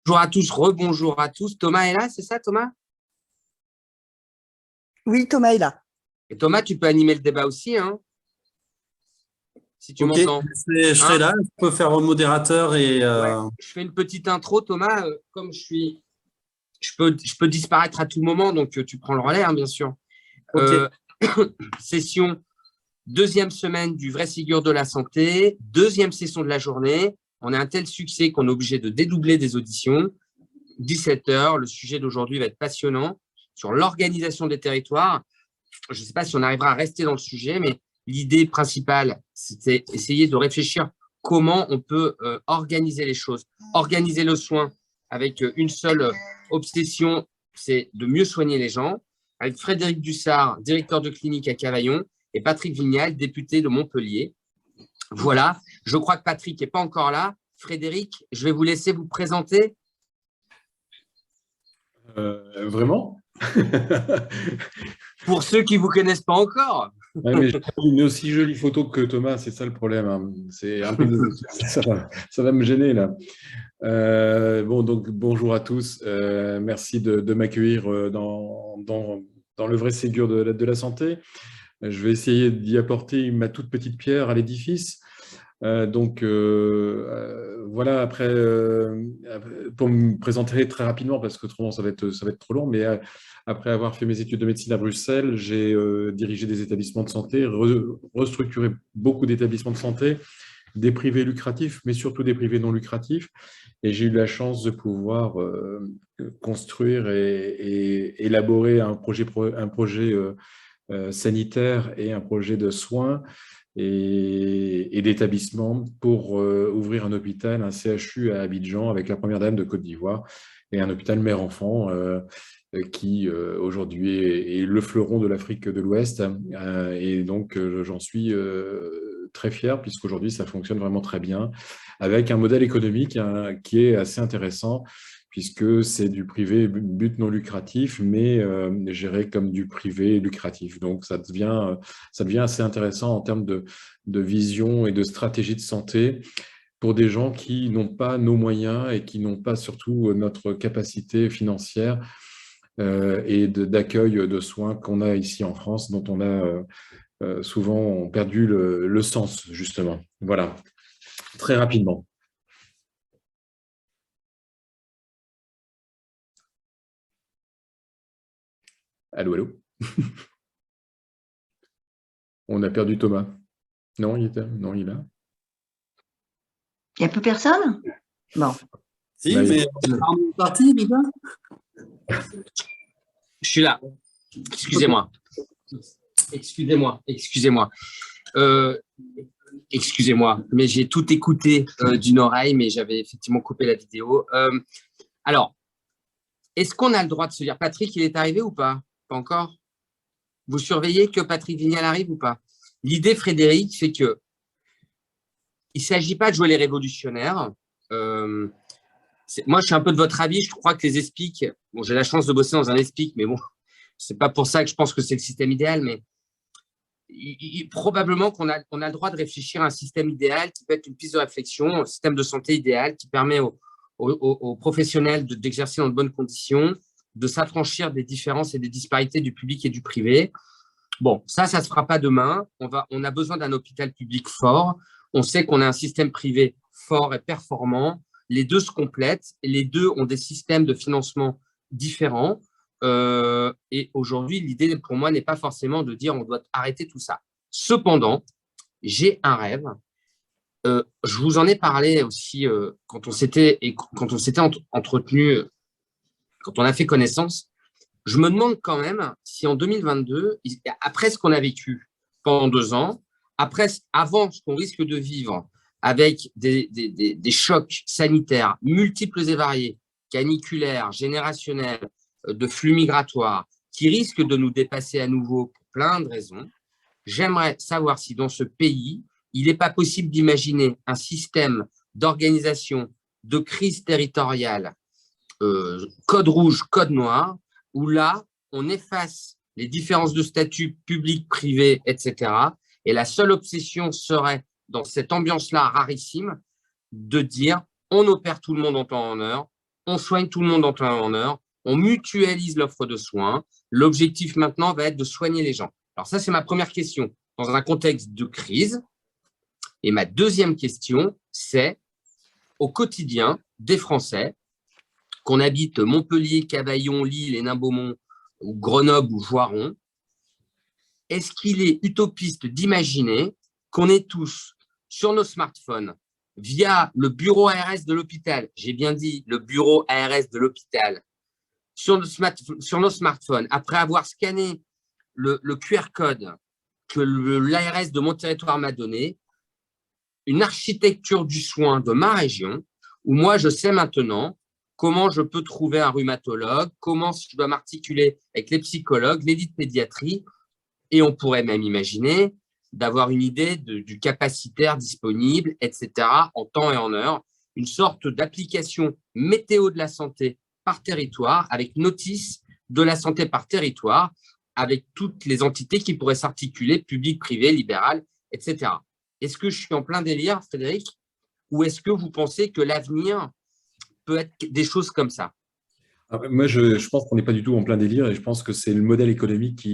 Bonjour à tous, rebonjour à tous. Thomas est là, c'est ça Thomas? Oui, Thomas est là. Et Thomas, tu peux animer le débat aussi, hein, si tu Ok, m'entends. je serai Hein? là, je peux faire modérateur et Ouais. Je fais une petite intro, Thomas. Comme je peux disparaître à tout moment, donc tu prends le relais, hein, bien sûr. ok. Euh, Session, deuxième semaine du vrai Ségur de la santé, deuxième session de la journée. On a un tel succès qu'on est obligé de dédoubler des auditions. 17 heures, le sujet d'aujourd'hui va être passionnant sur l'organisation des territoires. Je ne sais pas si on arrivera à rester dans le sujet, mais l'idée principale, c'était essayer de réfléchir comment on peut organiser les choses, organiser le soin avec une seule obsession, c'est de mieux soigner les gens, avec Frédéric Dussard, directeur de clinique à Cavaillon, et Patrick Vignal, député de Montpellier. Voilà, je crois que Patrick n'est pas encore là. Frédéric, je vais vous laisser vous présenter. Vraiment? Pour ceux qui ne vous connaissent pas encore. Ouais, mais j'ai une aussi jolie photo que Thomas, c'est ça le problème, hein. C'est un peu ça va me gêner là. Bon, donc bonjour à tous. Merci de m'accueillir dans le vrai Ségur de la santé. Je vais essayer d'y apporter ma toute petite pierre à l'édifice. Voilà, après, pour me présenter très rapidement, parce que autrement ça va être trop long, mais après avoir fait mes études de médecine à Bruxelles, j'ai dirigé des établissements de santé, restructuré beaucoup d'établissements de santé, des privés lucratifs, mais surtout des privés non lucratifs. Et j'ai eu la chance de pouvoir construire et élaborer un projet sanitaire et un projet de soins et d'établissement pour ouvrir un hôpital, un CHU à Abidjan avec la première dame de Côte d'Ivoire et un hôpital mère-enfant qui aujourd'hui est le fleuron de l'Afrique de l'Ouest. Et donc, j'en suis très fier puisqu'aujourd'hui, ça fonctionne vraiment très bien avec un modèle économique qui est assez intéressant puisque c'est du privé but non lucratif, mais géré comme du privé lucratif. Donc, ça devient assez intéressant en termes de vision et de stratégie de santé pour des gens qui n'ont pas nos moyens et qui n'ont pas surtout notre capacité financière et d'accueil de soins qu'on a ici en France, dont on a souvent perdu le sens, justement. Voilà, très rapidement. Allô, allô. On a perdu Thomas. Non, il est là. Il n'y a plus personne? Bon. Si, Bah, mais on est parti déjà. Je suis là. Excusez-moi. Excusez-moi. Excusez-moi, mais j'ai tout écouté d'une oreille, mais j'avais effectivement coupé la vidéo. Alors, est-ce qu'on a le droit de se dire, Patrick, il est arrivé ou pas? Pas encore? Vous surveillez que Patrick Vignal arrive ou pas? L'idée, Frédéric, c'est que il ne s'agit pas de jouer les révolutionnaires. Moi, je suis un peu de votre avis. Je crois que les ESPIC, bon, j'ai la chance de bosser dans un ESPIC, mais bon, c'est pas pour ça que je pense que c'est le système idéal, mais probablement qu'on a le droit de réfléchir à un système idéal qui peut être une piste de réflexion, un système de santé idéal qui permet aux professionnels d'exercer dans de bonnes conditions, de s'affranchir des différences et des disparités du public et du privé. Bon, ça ne se fera pas demain. On a besoin d'un hôpital public fort. On sait qu'on a un système privé fort et performant. Les deux se complètent. Les deux ont des systèmes de financement différents. Et aujourd'hui, l'idée pour moi n'est pas forcément de dire on doit arrêter tout ça. Cependant, j'ai un rêve. Je vous en ai parlé aussi quand on s'était entretenu, quand on a fait connaissance. Je me demande quand même si en 2022, après ce qu'on a vécu pendant 2 ans, avant ce qu'on risque de vivre avec des chocs sanitaires multiples et variés, caniculaires, générationnels, de flux migratoires, qui risquent de nous dépasser à nouveau pour plein de raisons, j'aimerais savoir si dans ce pays, il n'est pas possible d'imaginer un système d'organisation de crise territoriale, code rouge, code noir, où là, on efface les différences de statut public, privé, etc. Et la seule obsession serait, dans cette ambiance-là rarissime, de dire on opère tout le monde en temps en heure, on soigne tout le monde en temps et en heure, on mutualise l'offre de soins. L'objectif maintenant va être de soigner les gens. Alors ça, c'est ma première question dans un contexte de crise. Et ma deuxième question, c'est au quotidien des Français, qu'on habite Montpellier, Cavaillon, Lille, Hénin-Beaumont, ou Grenoble ou Voiron, est-ce qu'il est utopiste d'imaginer qu'on est tous sur nos smartphones via le bureau ARS de l'hôpital, j'ai bien dit le bureau ARS de l'hôpital, sur nos smartphones, après avoir scanné le QR code que l'ARS de mon territoire m'a donné, une architecture du soin de ma région, où moi, je sais maintenant comment je peux trouver un rhumatologue, comment je dois m'articuler avec les psychologues, les lits de pédiatrie, et on pourrait même imaginer d'avoir une idée du capacitaire disponible, etc., en temps et en heure, une sorte d'application météo de la santé par territoire, avec notice de la santé par territoire, avec toutes les entités qui pourraient s'articuler, public, privé, libéral, etc. Est-ce que je suis en plein délire, Frédéric, ou est-ce que vous pensez que l'avenir peut être des choses comme ça? Moi, je pense qu'on n'est pas du tout en plein délire et je pense que c'est le modèle économique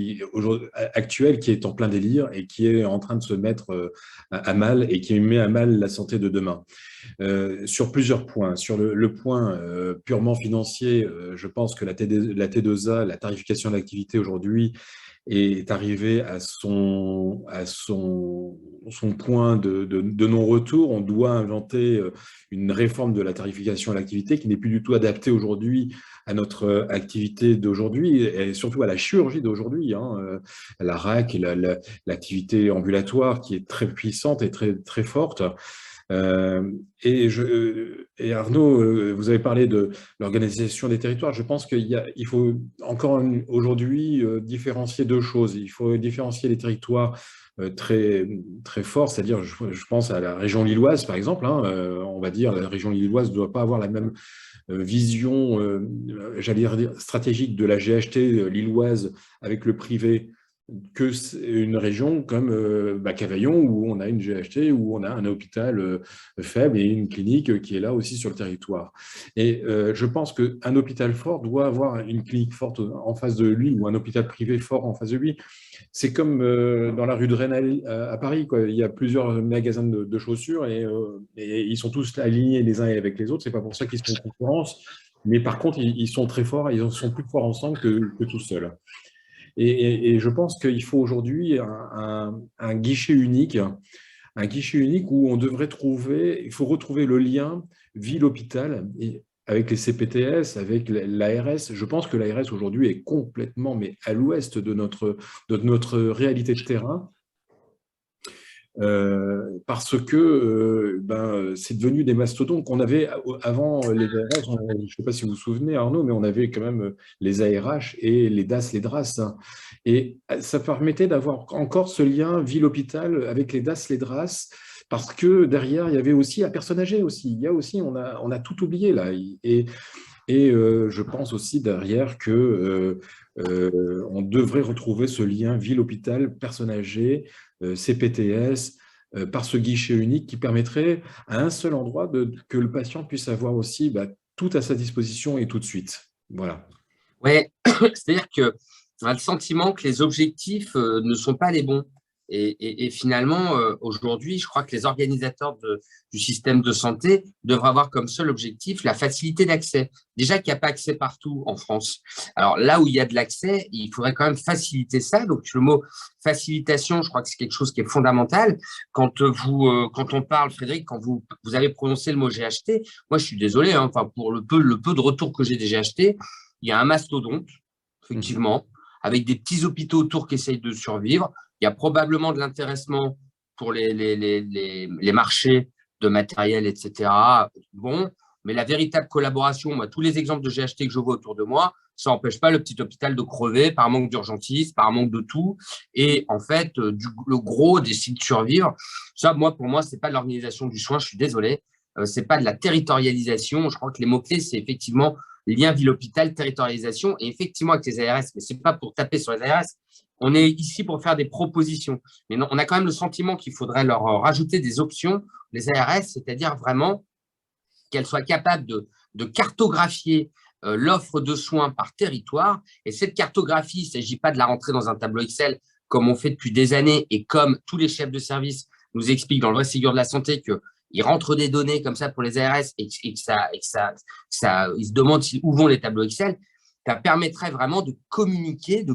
actuel qui est en plein délire et qui est en train de se mettre à mal et qui met à mal la santé de demain. Sur plusieurs points. Sur le point purement financier, je pense que la T2A, la tarification de l'activité aujourd'hui, est arrivé à son point de non-retour. On doit inventer une réforme de la tarification à l'activité qui n'est plus du tout adaptée aujourd'hui à notre activité d'aujourd'hui et surtout à la chirurgie d'aujourd'hui, la RAC, l'activité ambulatoire qui est très puissante et très, très forte. Et Arnaud, vous avez parlé de l'organisation des territoires. Je pense qu'il faut encore aujourd'hui différencier deux choses. Il faut différencier les territoires très, très forts, c'est-à-dire je pense à la région lilloise, par exemple. On va dire la région lilloise ne doit pas avoir la même vision, j'allais dire, stratégique de la GHT lilloise avec le privé que une région comme Cavaillon où on a une GHT, où on a un hôpital faible et une clinique qui est là aussi sur le territoire. Et je pense qu'un hôpital fort doit avoir une clinique forte en face de lui ou un hôpital privé fort en face de lui. C'est comme dans la rue de Rennais à Paris, quoi. Il y a plusieurs magasins de chaussures et ils sont tous alignés les uns avec les autres. C'est pas pour ça qu'ils sont en concurrence, mais par contre, ils sont très forts et ils sont plus forts ensemble que tout seuls. Et je pense qu'il faut aujourd'hui un guichet unique où on devrait il faut retrouver le lien ville-hôpital avec les CPTS, avec l'ARS. Je pense que l'ARS aujourd'hui est complètement à l'ouest de notre réalité de terrain. Parce que c'est devenu des mastodontes qu'on avait avant les ARS. Je ne sais pas si vous vous souvenez, Arnaud, mais on avait quand même les ARH et les DAS, les DRAS. Et ça permettait d'avoir encore ce lien ville-hôpital avec les DAS, les DRAS, parce que derrière, il y avait aussi la personne âgée aussi. Il y a aussi, on a tout oublié là. Et je pense aussi derrière que on devrait retrouver ce lien ville-hôpital, personne âgée, CPTS, par ce guichet unique qui permettrait à un seul endroit que le patient puisse avoir aussi tout à sa disposition et tout de suite. Voilà. Oui, c'est-à-dire qu'on a le sentiment que les objectifs ne sont pas les bons. Et finalement, aujourd'hui, je crois que les organisateurs du système de santé devraient avoir comme seul objectif la facilité d'accès. Déjà qu'il n'y a pas accès partout en France. Alors là où il y a de l'accès, il faudrait quand même faciliter ça. Donc le mot facilitation, je crois que c'est quelque chose qui est fondamental. Quand on parle, Frédéric, quand vous avez prononcé le mot GHT, moi je suis désolé, pour le peu de retour que j'ai des GHT, il y a un mastodonte, effectivement, avec des petits hôpitaux autour qui essayent de survivre. Il y a probablement de l'intéressement pour les marchés de matériel, etc. Bon, mais la véritable collaboration, moi, tous les exemples de GHT que je vois autour de moi, ça n'empêche pas le petit hôpital de crever par manque d'urgentistes, par manque de tout. Et en fait, le gros décide de survivre. Ça, pour moi, ce n'est pas de l'organisation du soin, je suis désolé. Ce n'est pas de la territorialisation. Je crois que les mots-clés, c'est effectivement lien ville-hôpital, territorialisation, et effectivement avec les ARS, mais ce n'est pas pour taper sur les ARS. On est ici pour faire des propositions. Mais non, on a quand même le sentiment qu'il faudrait leur rajouter des options, les ARS, c'est-à-dire vraiment qu'elles soient capables de cartographier l'offre de soins par territoire. Et cette cartographie, il ne s'agit pas de la rentrer dans un tableau Excel comme on fait depuis des années et comme tous les chefs de service nous expliquent dans le vrai Ségur de la santé qu'ils rentrent des données comme ça pour les ARS et que ils se demandent où vont les tableaux Excel. Ça permettrait vraiment de communiquer.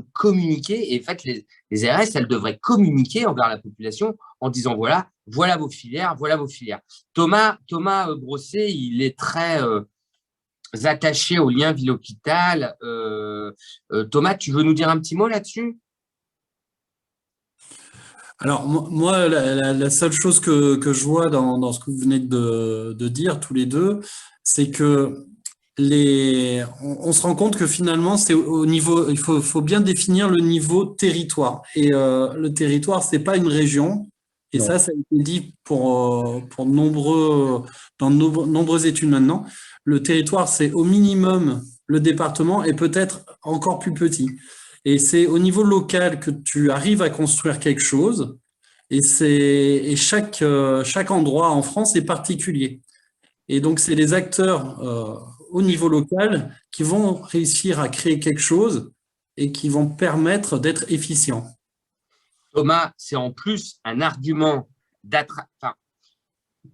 Et en fait, les ARS, elles devraient communiquer envers la population en disant voilà vos filières, voilà vos filières. Thomas Brosset, il est très attaché au lien ville-hôpital. Thomas, tu veux nous dire un petit mot là-dessus? Alors, moi, la seule chose que je vois dans ce que vous venez de dire, tous les deux, c'est que on se rend compte que finalement, c'est au niveau, il faut bien définir le niveau territoire. Et le territoire, c'est pas une région. Et Non. ça a été dit dans de nombreuses études maintenant. Le territoire, c'est au minimum le département et peut-être encore plus petit. Et c'est au niveau local que tu arrives à construire quelque chose. Et chaque endroit en France est particulier. Et donc, c'est les acteurs au niveau local qui vont réussir à créer quelque chose et qui vont permettre d'être efficients. Thomas, c'est en plus un argument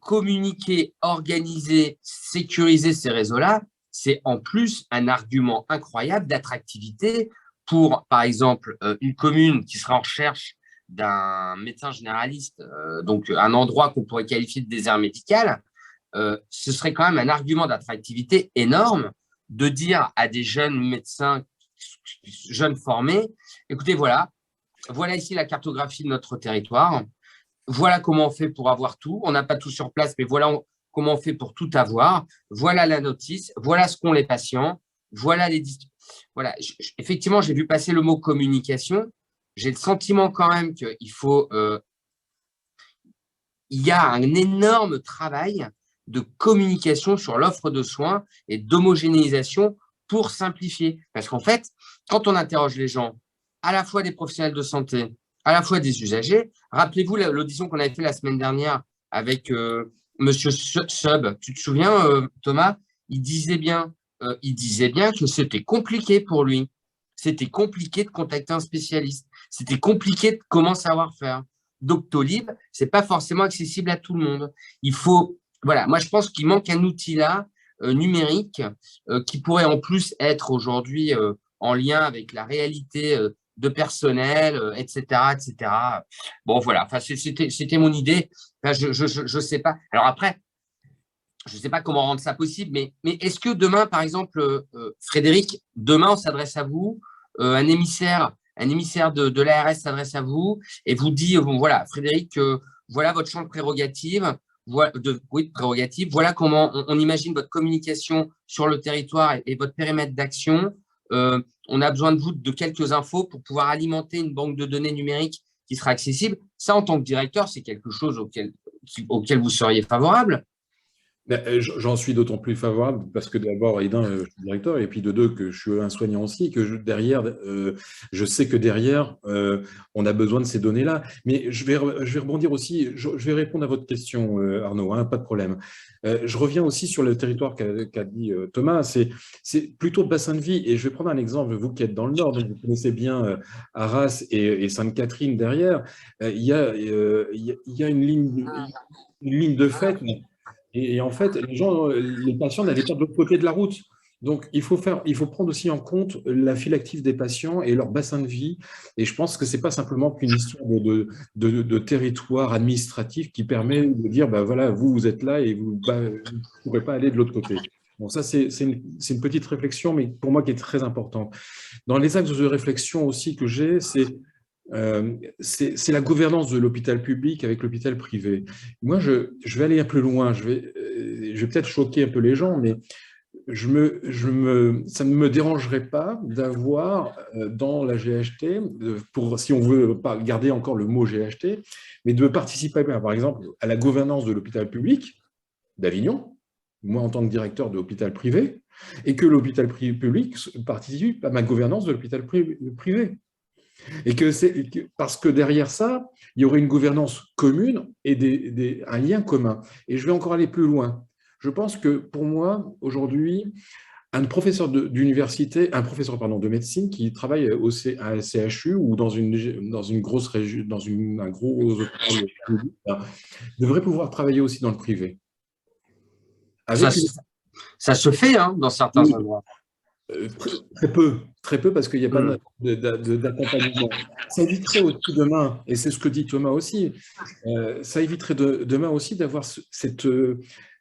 communiquer, organiser, sécuriser ces réseaux-là, c'est en plus un argument incroyable d'attractivité pour, par exemple, une commune qui sera en recherche d'un médecin généraliste, donc un endroit qu'on pourrait qualifier de désert médical. Ce serait quand même un argument d'attractivité énorme de dire à des jeunes médecins, jeunes formés, écoutez, voilà ici la cartographie de notre territoire, voilà comment on fait pour avoir tout, on n'a pas tout sur place, mais voilà comment on fait pour tout avoir, voilà la notice, voilà ce qu'ont les patients, voilà les... Voilà, effectivement, j'ai vu passer le mot communication, j'ai le sentiment quand même qu'il faut... il y a un énorme travail de communication sur l'offre de soins et d'homogénéisation pour simplifier. Parce qu'en fait, quand on interroge les gens, à la fois des professionnels de santé, à la fois des usagers, rappelez-vous l'audition qu'on avait fait la semaine dernière avec Monsieur Sub, tu te souviens, Thomas, il disait bien que c'était compliqué pour lui. C'était compliqué de contacter un spécialiste. C'était compliqué de comment savoir faire. Doctolib, ce n'est pas forcément accessible à tout le monde. Il faut, voilà, moi je pense qu'il manque un outil là, numérique, qui pourrait en plus être aujourd'hui en lien avec la réalité de personnel, etc., etc. Bon, voilà, enfin, c'était mon idée. Enfin, je sais pas. Alors après, je sais pas comment rendre ça possible, mais est-ce que demain, par exemple, Frédéric, demain, on s'adresse à vous, un émissaire de l'ARS s'adresse à vous et vous dit, bon, voilà, Frédéric, voilà votre champ de prérogative, voilà comment on imagine votre communication sur le territoire et votre périmètre d'action. On a besoin de vous de quelques infos pour pouvoir alimenter une banque de données numérique qui sera accessible. Ça, en tant que directeur, c'est quelque chose auquel vous seriez favorable. J'en suis d'autant plus favorable parce que d'abord, je suis directeur, et puis de deux, que je suis un soignant aussi, que je sais que derrière, on a besoin de ces données-là. Mais je vais rebondir aussi, je vais répondre à votre question, Arnaud, hein, pas de problème. Je reviens aussi sur le territoire qu'a dit Thomas, c'est plutôt le bassin de vie. Et je vais prendre un exemple, vous qui êtes dans le Nord, donc vous connaissez bien Arras et Sainte-Catherine derrière, il y a une ligne de fait. Et en fait, les patients n'allaient pas de l'autre côté de la route. Donc, il faut prendre aussi en compte la file active des patients et leur bassin de vie. Et je pense que ce n'est pas simplement qu'une histoire de territoire administratif qui permet de dire, bah, voilà, vous êtes là et vous ne pourrez pas aller de l'autre côté. Bon, ça, c'est une petite réflexion, mais pour moi qui est très importante. Dans les axes de réflexion aussi que j'ai, c'est la gouvernance de l'hôpital public avec l'hôpital privé. Moi, je vais aller un peu loin. Je vais peut-être choquer un peu les gens, mais ça ne me dérangerait pas d'avoir dans la GHT, si on veut pas garder encore le mot GHT, mais de participer, par exemple, à la gouvernance de l'hôpital public d'Avignon, moi en tant que directeur de l'hôpital privé, et que l'hôpital public participe à ma gouvernance de l'hôpital privé. Et parce que derrière ça, il y aurait une gouvernance commune et un lien commun. Et je vais encore aller plus loin. Je pense que pour moi, aujourd'hui, un professeur d'université, un professeur pardon, de médecine qui travaille à un CHU ou dans une grosse région, un gros hôpital public, devrait pouvoir travailler aussi dans le privé. Ça, Avec ça se fait hein, dans certains endroits. Très peu parce qu'il n'y a pas d'accompagnement. Ça éviterait aussi demain, et c'est ce que dit Thomas aussi, ça éviterait demain aussi d'avoir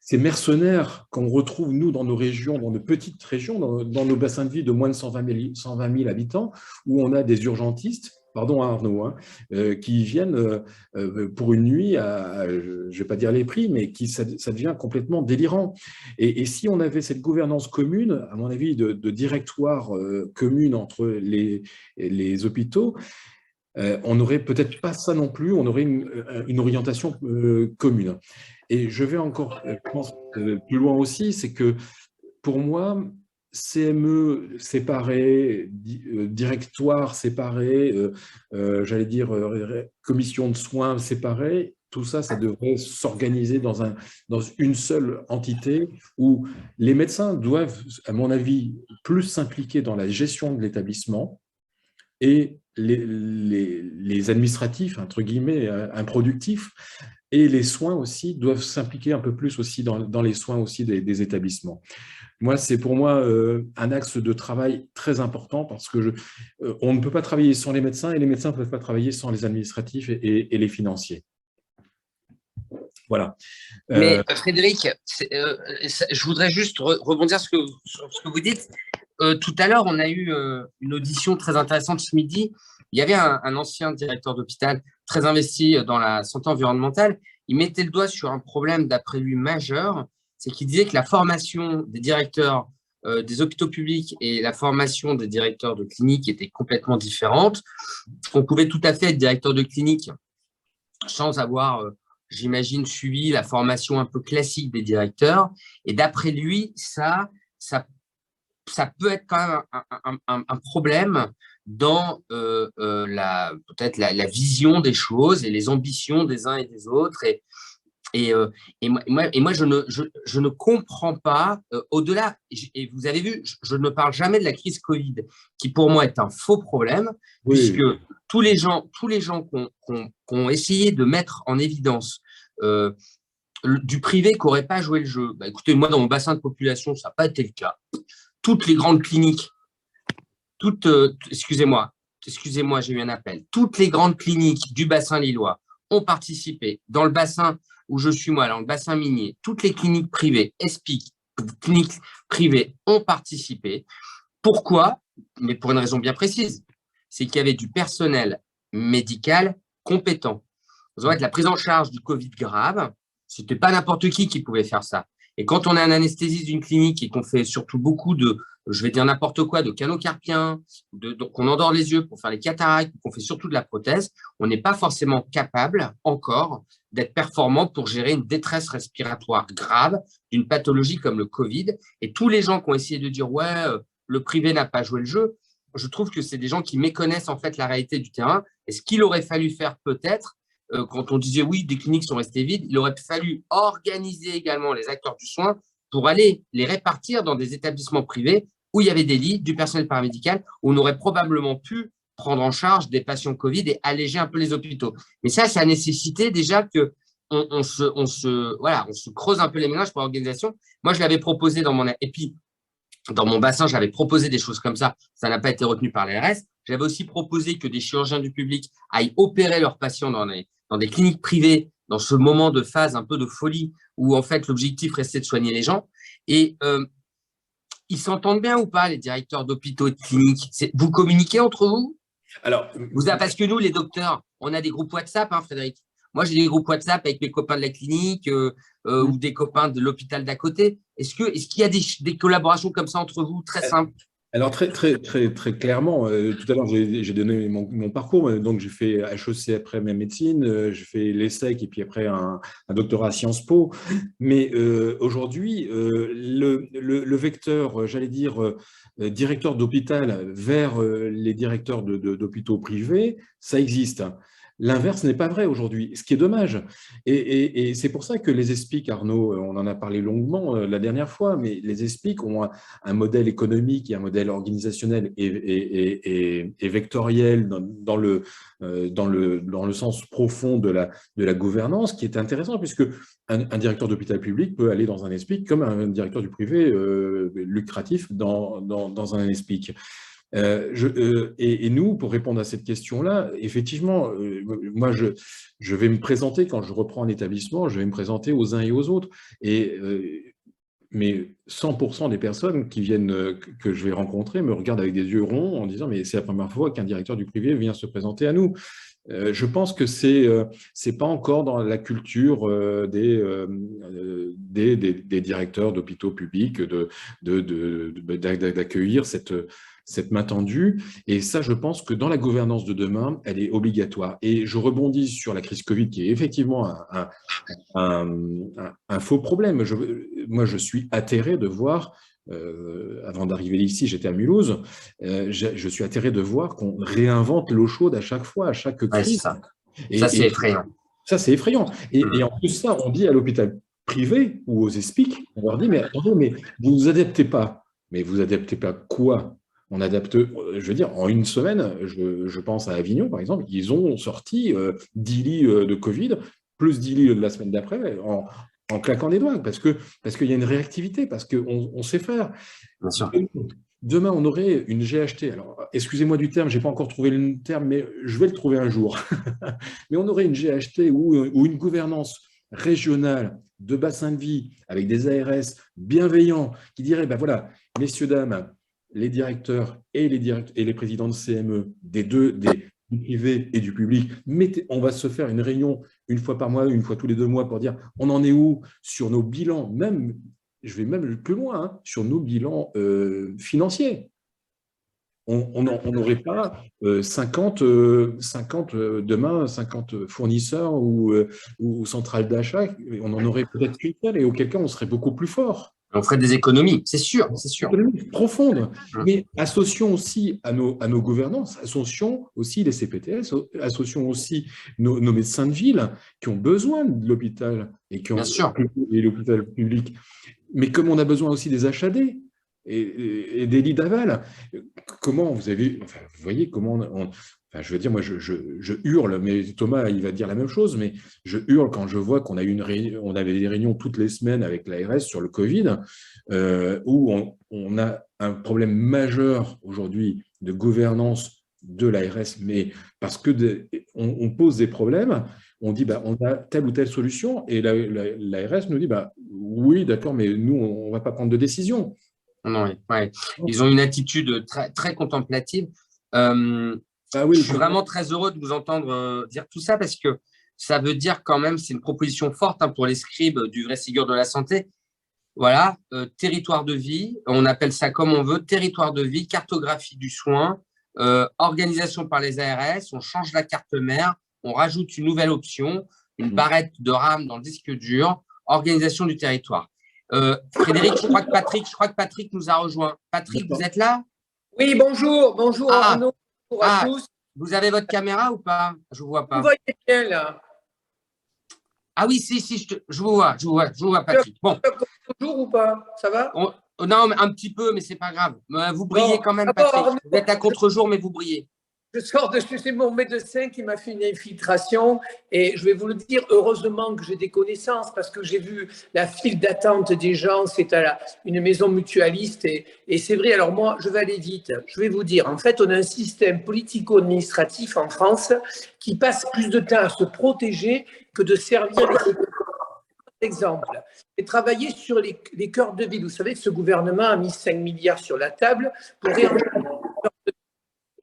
ces mercenaires qu'on retrouve, nous, dans nos régions, dans nos petites régions, dans nos bassins de vie de moins de 120 000 habitants, où on a des urgentistes, pardon Arnaud, hein, qui viennent pour une nuit à, je ne vais pas dire les prix, mais ça devient complètement délirant. Et si on avait cette gouvernance commune, à mon avis, de directoire commune entre les hôpitaux, on n'aurait peut-être pas ça non plus, on aurait une orientation commune. Et je vais encore, je pense, plus loin aussi, c'est que pour moi, CME séparé, directoire séparé, j'allais dire commission de soins séparée, tout ça, ça devrait s'organiser dans une seule entité où les médecins doivent, à mon avis, plus s'impliquer dans la gestion de l'établissement et les administratifs, entre guillemets, improductifs, et les soins aussi doivent s'impliquer un peu plus aussi dans les soins aussi des établissements. Moi, c'est pour moi un axe de travail très important parce que on ne peut pas travailler sans les médecins et les médecins ne peuvent pas travailler sans les administratifs et les financiers. Voilà. Mais Frédéric, je voudrais juste rebondir sur ce que vous dites. Tout à l'heure, on a eu une audition très intéressante ce midi. Il y avait un ancien directeur d'hôpital très investi dans la santé environnementale. Il mettait le doigt sur un problème, d'après lui, majeur. C'est qu'il disait que la formation des directeurs des hôpitaux publics et la formation des directeurs de cliniques étaient complètement différentes. On pouvait tout à fait être directeur de clinique sans avoir, j'imagine, suivi la formation un peu classique des directeurs. Et d'après lui, ça peut être quand même un problème dans peut-être la vision des choses et les ambitions des uns et des autres. Et moi, je ne comprends pas, au-delà, et vous avez vu, je ne parle jamais de la crise Covid, qui pour moi est un faux problème, oui. Puisque tous les gens qui ont essayé de mettre en évidence du privé qui n'aurait pas joué le jeu, bah, écoutez, moi, dans mon bassin de population, ça n'a pas été le cas. Toutes les grandes cliniques, excusez-moi, j'ai eu un appel, toutes les grandes cliniques du bassin lillois ont participé dans le bassin où je suis moi, dans le bassin minier, toutes les cliniques privées, ESPIC, cliniques privées ont participé. Pourquoi? Mais pour une raison bien précise, c'est qu'il y avait du personnel médical compétent. Vous voyez, la prise en charge du Covid grave, ce n'était pas n'importe qui pouvait faire ça. Et quand on est un anesthésiste d'une clinique et qu'on fait surtout beaucoup de, je vais dire n'importe quoi, de canaux carpiens, qu'on endort les yeux pour faire les cataractes, qu'on fait surtout de la prothèse, on n'est pas forcément capable encore d'être performant pour gérer une détresse respiratoire grave d'une pathologie comme le Covid. Et tous les gens qui ont essayé de dire « ouais, le privé n'a pas joué le jeu », je trouve que c'est des gens qui méconnaissent en fait la réalité du terrain. Et ce qu'il aurait fallu faire peut-être, quand on disait oui, des cliniques sont restées vides, il aurait fallu organiser également les acteurs du soin pour aller les répartir dans des établissements privés où il y avait des lits, du personnel paramédical, où on aurait probablement pu prendre en charge des patients Covid et alléger un peu les hôpitaux. Mais ça a nécessité déjà que on se creuse un peu les ménages pour l'organisation. Moi, je l'avais proposé et puis dans mon bassin, j'avais proposé des choses comme ça n'a pas été retenu par l'ARS. J'avais aussi proposé que des chirurgiens du public aillent opérer leurs patients dans des cliniques privées, dans ce moment de phase un peu de folie, où en fait l'objectif restait de soigner les gens. Et ils s'entendent bien ou pas, les directeurs d'hôpitaux et de cliniques? Vous communiquez entre vous? Alors, parce que nous, les docteurs, on a des groupes WhatsApp, hein, Frédéric. Moi, j'ai des groupes WhatsApp avec mes copains de la clinique ou des copains de l'hôpital d'à côté. Est-ce qu'il y a des collaborations comme ça entre vous, très simples? Alors, très clairement, tout à l'heure, j'ai donné mon parcours. Donc, j'ai fait HEC après ma médecine, j'ai fait l'ESSEC et puis après un doctorat à Sciences Po. Mais aujourd'hui, le vecteur, j'allais dire, directeur d'hôpital vers les directeurs d'hôpitaux privés, ça existe. L'inverse n'est pas vrai aujourd'hui, ce qui est dommage. Et c'est pour ça que les ESPIC, Arnaud, on en a parlé longuement la dernière fois, mais les ESPIC ont un modèle économique et un modèle organisationnel et vectoriel dans le sens profond de la gouvernance qui est intéressant, puisque un directeur d'hôpital public peut aller dans un ESPIC comme un directeur du privé lucratif dans un ESPIC. Et nous, pour répondre à cette question-là, effectivement, moi, je vais me présenter, quand je reprends un établissement, je vais me présenter aux uns et aux autres. Mais 100% des personnes qui viennent, que je vais rencontrer me regardent avec des yeux ronds en disant « mais c'est la première fois qu'un directeur du privé vient se présenter à nous ». Je pense que c'est pas encore dans la culture des directeurs d'hôpitaux publics d'accueillir cette main tendue. Et ça, je pense que dans la gouvernance de demain, elle est obligatoire. Et je rebondis sur la crise Covid, qui est effectivement un faux problème. Moi, je suis atterré de voir, avant d'arriver ici, j'étais à Mulhouse, je suis atterré de voir qu'on réinvente l'eau chaude à chaque fois, à chaque crise. Ouais, ça, c'est effrayant. Ça, c'est effrayant. Et en plus, ça, on dit à l'hôpital privé ou aux ESPIC, on leur dit, mais attendez, mais vous ne vous adaptez pas. Mais vous adaptez pas quoi? On adapte, je veux dire, en une semaine, je pense à Avignon, par exemple, ils ont sorti 10 lits de Covid, plus 10 lits de la semaine d'après, en claquant des doigts, parce qu'il y a une réactivité, parce qu'on sait faire. Bien sûr. Demain, on aurait une GHT. Alors, excusez-moi du terme, je n'ai pas encore trouvé le terme, mais je vais le trouver un jour. Mais on aurait une GHT ou une gouvernance régionale de bassin de vie, avec des ARS bienveillants, qui diraient, ben voilà, messieurs, dames, les directeurs et les présidents de CME du privé et du public, on va se faire une réunion une fois par mois, une fois tous les 2 mois pour dire on en est où sur nos bilans, même, je vais même plus loin, hein, sur nos bilans financiers. On n'aurait pas 50 fournisseurs ou centrales d'achat, on en aurait peut-être qu'une seule, et auquel cas on serait beaucoup plus fort. On ferait des économies, c'est sûr, c'est sûr. Économies profondes. Mais associons aussi à nos gouvernances, associons aussi les CPTS, associons aussi nos médecins de ville qui ont besoin de l'hôpital et l'hôpital public. Mais comme on a besoin aussi des HAD et des lits d'aval, comment vous voyez comment je veux dire, moi, je hurle, mais Thomas, il va dire la même chose, mais je hurle quand je vois qu'on on avait des réunions toutes les semaines avec l'ARS sur le Covid, où on a un problème majeur aujourd'hui de gouvernance de l'ARS, mais parce que on pose des problèmes, on dit on a telle ou telle solution, et l'ARS nous dit oui, d'accord, mais nous, on ne va pas prendre de décision. Non, ouais. Ils ont une attitude très, très contemplative. Oui, je suis vraiment très heureux de vous entendre dire tout ça, parce que ça veut dire quand même, c'est une proposition forte pour les scribes du vrai Ségur de la santé. Voilà, territoire de vie, on appelle ça comme on veut, territoire de vie, cartographie du soin, organisation par les ARS, on change la carte mère, on rajoute une nouvelle option, une barrette de RAM dans le disque dur, organisation du territoire. Frédéric, je crois que Patrick nous a rejoint. Patrick, vous êtes là? Oui, bonjour Arnaud. Bonjour à tous. Vous avez votre caméra ou pas? Je ne vous vois pas. Vous voyez bien là? Ah oui, si, je vous vois, Patrick. Bon. Bonjour ou pas? Ça va? Non, mais un petit peu, mais ce n'est pas grave. Vous brillez quand même, Patrick. Arnaud, vous êtes à contre-jour, mais vous brillez. Je sors de chez mon médecin qui m'a fait une infiltration et je vais vous le dire, heureusement que j'ai des connaissances parce que j'ai vu la file d'attente des gens, c'est à une maison mutualiste et c'est vrai. Alors moi, je vais aller vite. Je vais vous dire, en fait, on a un système politico-administratif en France qui passe plus de temps à se protéger que de servir les exemple. J'ai travaillé sur les cœurs de ville. Vous savez, ce gouvernement a mis 5 milliards sur la table pour réengager.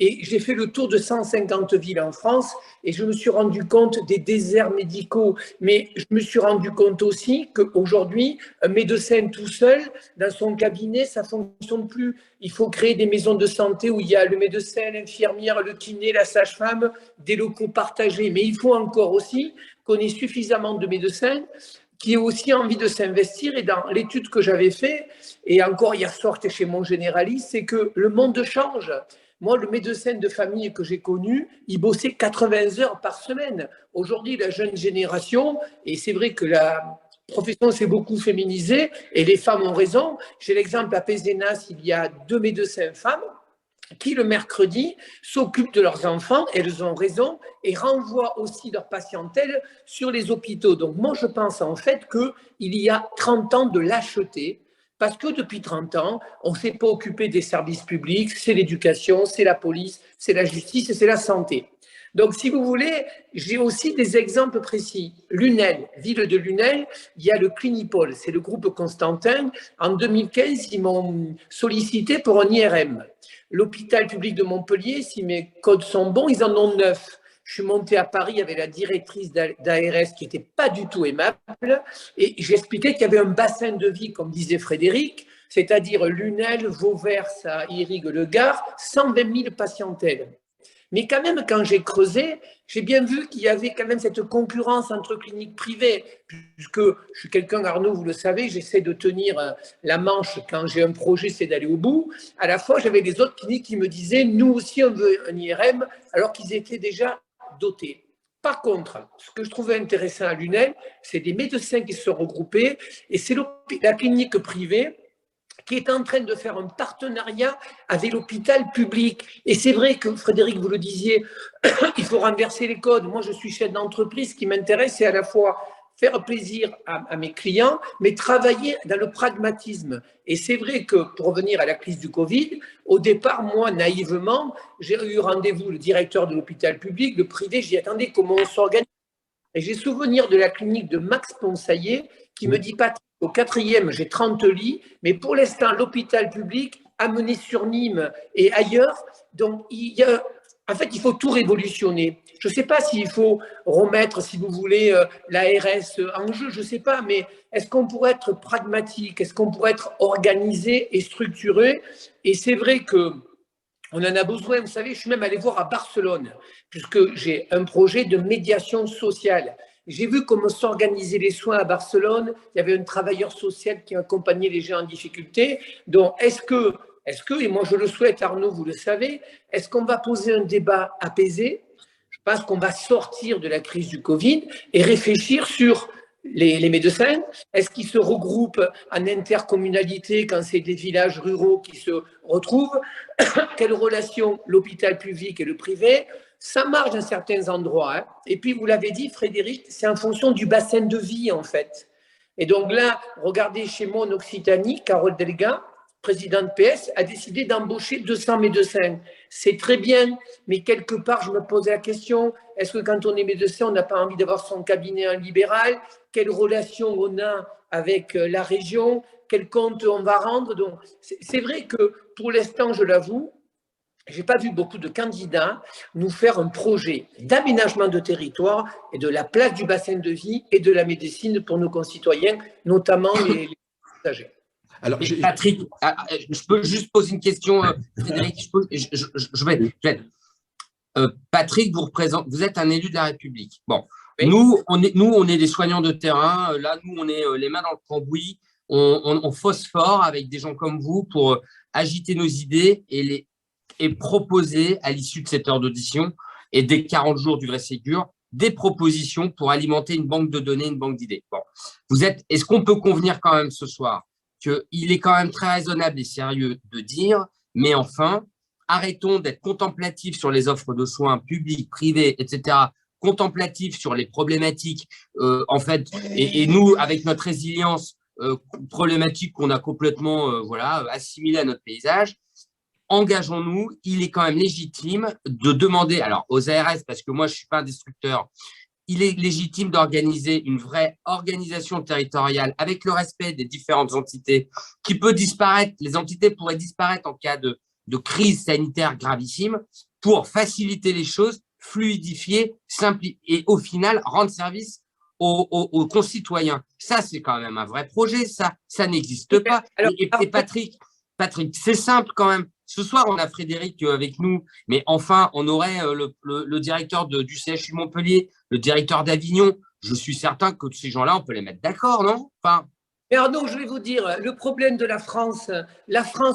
Et j'ai fait le tour de 150 villes en France et je me suis rendu compte des déserts médicaux. Mais je me suis rendu compte aussi qu'aujourd'hui, un médecin tout seul, dans son cabinet, ça ne fonctionne plus. Il faut créer des maisons de santé où il y a le médecin, l'infirmière, le kiné, la sage-femme, des locaux partagés. Mais il faut encore aussi qu'on ait suffisamment de médecins qui aient aussi envie de s'investir. Et dans l'étude que j'avais faite, et encore hier soir, j'étais chez mon généraliste, c'est que le monde change. Moi, le médecin de famille que j'ai connu, il bossait 80 heures par semaine. Aujourd'hui, la jeune génération, et c'est vrai que la profession s'est beaucoup féminisée, et les femmes ont raison. J'ai l'exemple à Pézenas, il y a 2 médecins femmes qui, le mercredi, s'occupent de leurs enfants, elles ont raison, et renvoient aussi leur patientèle sur les hôpitaux. Donc moi, je pense en fait qu'il y a 30 ans de lâcheté, parce que depuis 30 ans, on ne s'est pas occupé des services publics, c'est l'éducation, c'est la police, c'est la justice et c'est la santé. Donc, si vous voulez, j'ai aussi des exemples précis. Lunel, ville de Lunel, il y a le Clinipol, c'est le groupe Constantin. En 2015, ils m'ont sollicité pour un IRM. L'hôpital public de Montpellier, si mes codes sont bons, ils en ont 9. Je suis monté à Paris avec la directrice d'ARS qui n'était pas du tout aimable et j'expliquais qu'il y avait un bassin de vie, comme disait Frédéric, c'est-à-dire Lunel, Vauvert, ça irrigue le Gard, 120 000 patientèles. Mais quand même, quand j'ai creusé, j'ai bien vu qu'il y avait quand même cette concurrence entre cliniques privées, puisque je suis quelqu'un, Arnaud, vous le savez, j'essaie de tenir la manche quand j'ai un projet, c'est d'aller au bout. À la fois, j'avais des autres cliniques qui me disaient, nous aussi, on veut un IRM, alors qu'ils étaient déjà dotés. Par contre, ce que je trouvais intéressant à Lunel, c'est des médecins qui se sont regroupés, et c'est la clinique privée qui est en train de faire un partenariat avec l'hôpital public. Et c'est vrai que, Frédéric, vous le disiez, il faut renverser les codes. Moi, je suis chef d'entreprise. Ce qui m'intéresse, c'est à la fois faire plaisir à mes clients, mais travailler dans le pragmatisme. Et c'est vrai que, pour revenir à la crise du Covid, au départ, moi, naïvement, j'ai eu rendez-vous, le directeur de l'hôpital public, le privé, j'y attendais comment on s'organise. Et j'ai souvenir de la clinique de Max Ponsaillé qui me dit, Patrick, au 4e, j'ai 30 lits, mais pour l'instant, l'hôpital public a mené sur Nîmes et ailleurs. Donc, en fait, il faut tout révolutionner. Je ne sais pas s'il faut remettre, si vous voulez, l'ARS en jeu, je ne sais pas, mais est-ce qu'on pourrait être pragmatique? Est-ce qu'on pourrait être organisé et structuré? Et c'est vrai que on en a besoin. Vous savez, je suis même allé voir à Barcelone, puisque j'ai un projet de médiation sociale. J'ai vu comment s'organisaient les soins à Barcelone. Il y avait un travailleur social qui accompagnait les gens en difficulté. Donc, est-ce que, et moi je le souhaite, Arnaud, vous le savez, est-ce qu'on va poser un débat apaisé? Je pense qu'on va sortir de la crise du Covid et réfléchir sur les médecins. Est-ce qu'ils se regroupent en intercommunalité quand c'est des villages ruraux qui se retrouvent? Quelle relation l'hôpital public et le privé? Ça marche dans certains endroits. Hein. Et puis, vous l'avez dit, Frédéric, c'est en fonction du bassin de vie, en fait. Et donc là, regardez chez moi en Occitanie, Carole Delga, présidente PS, a décidé d'embaucher 200 médecins. C'est très bien, mais quelque part, je me posais la question, est-ce que quand on est médecin, on n'a pas envie d'avoir son cabinet en libéral? Quelle relation on a avec la région? Quel compte on va rendre? Donc, c'est vrai que pour l'instant, je l'avoue, je n'ai pas vu beaucoup de candidats nous faire un projet d'aménagement de territoire et de la place du bassin de vie et de la médecine pour nos concitoyens, notamment les âgés. Alors, Patrick, je peux juste poser une question, Frédéric, Patrick, vous êtes un élu de la République. Bon, oui. Nous, on est des soignants de terrain. Là, nous, on est les mains dans le cambouis. On phosphore avec des gens comme vous pour agiter nos idées et proposer, à l'issue de cette heure d'audition et des 40 jours du vrai Ségur, des propositions pour alimenter une banque de données, une banque d'idées. Bon, est-ce qu'on peut convenir quand même ce soir qu'il est quand même très raisonnable et sérieux de dire, mais enfin, arrêtons d'être contemplatifs sur les offres de soins publics, privés, etc., contemplatifs sur les problématiques, en fait, et nous, avec notre résilience problématique qu'on a complètement assimilée à notre paysage, engageons-nous. Il est quand même légitime de demander, alors aux ARS, parce que moi je ne suis pas un destructeur, il est légitime d'organiser une vraie organisation territoriale avec le respect des différentes entités qui peut disparaître, les entités pourraient disparaître en cas de crise sanitaire gravissime pour faciliter les choses, fluidifier, simplifier et au final rendre service aux concitoyens. Ça, c'est quand même un vrai projet, ça n'existe pas. Et Patrick, c'est simple quand même. Ce soir, on a Frédéric avec nous, mais enfin, on aurait le directeur du CHU Montpellier, le directeur d'Avignon. Je suis certain que ces gens-là, on peut les mettre d'accord, non? Enfin, Mais Arnaud, je vais vous dire, le problème de la France,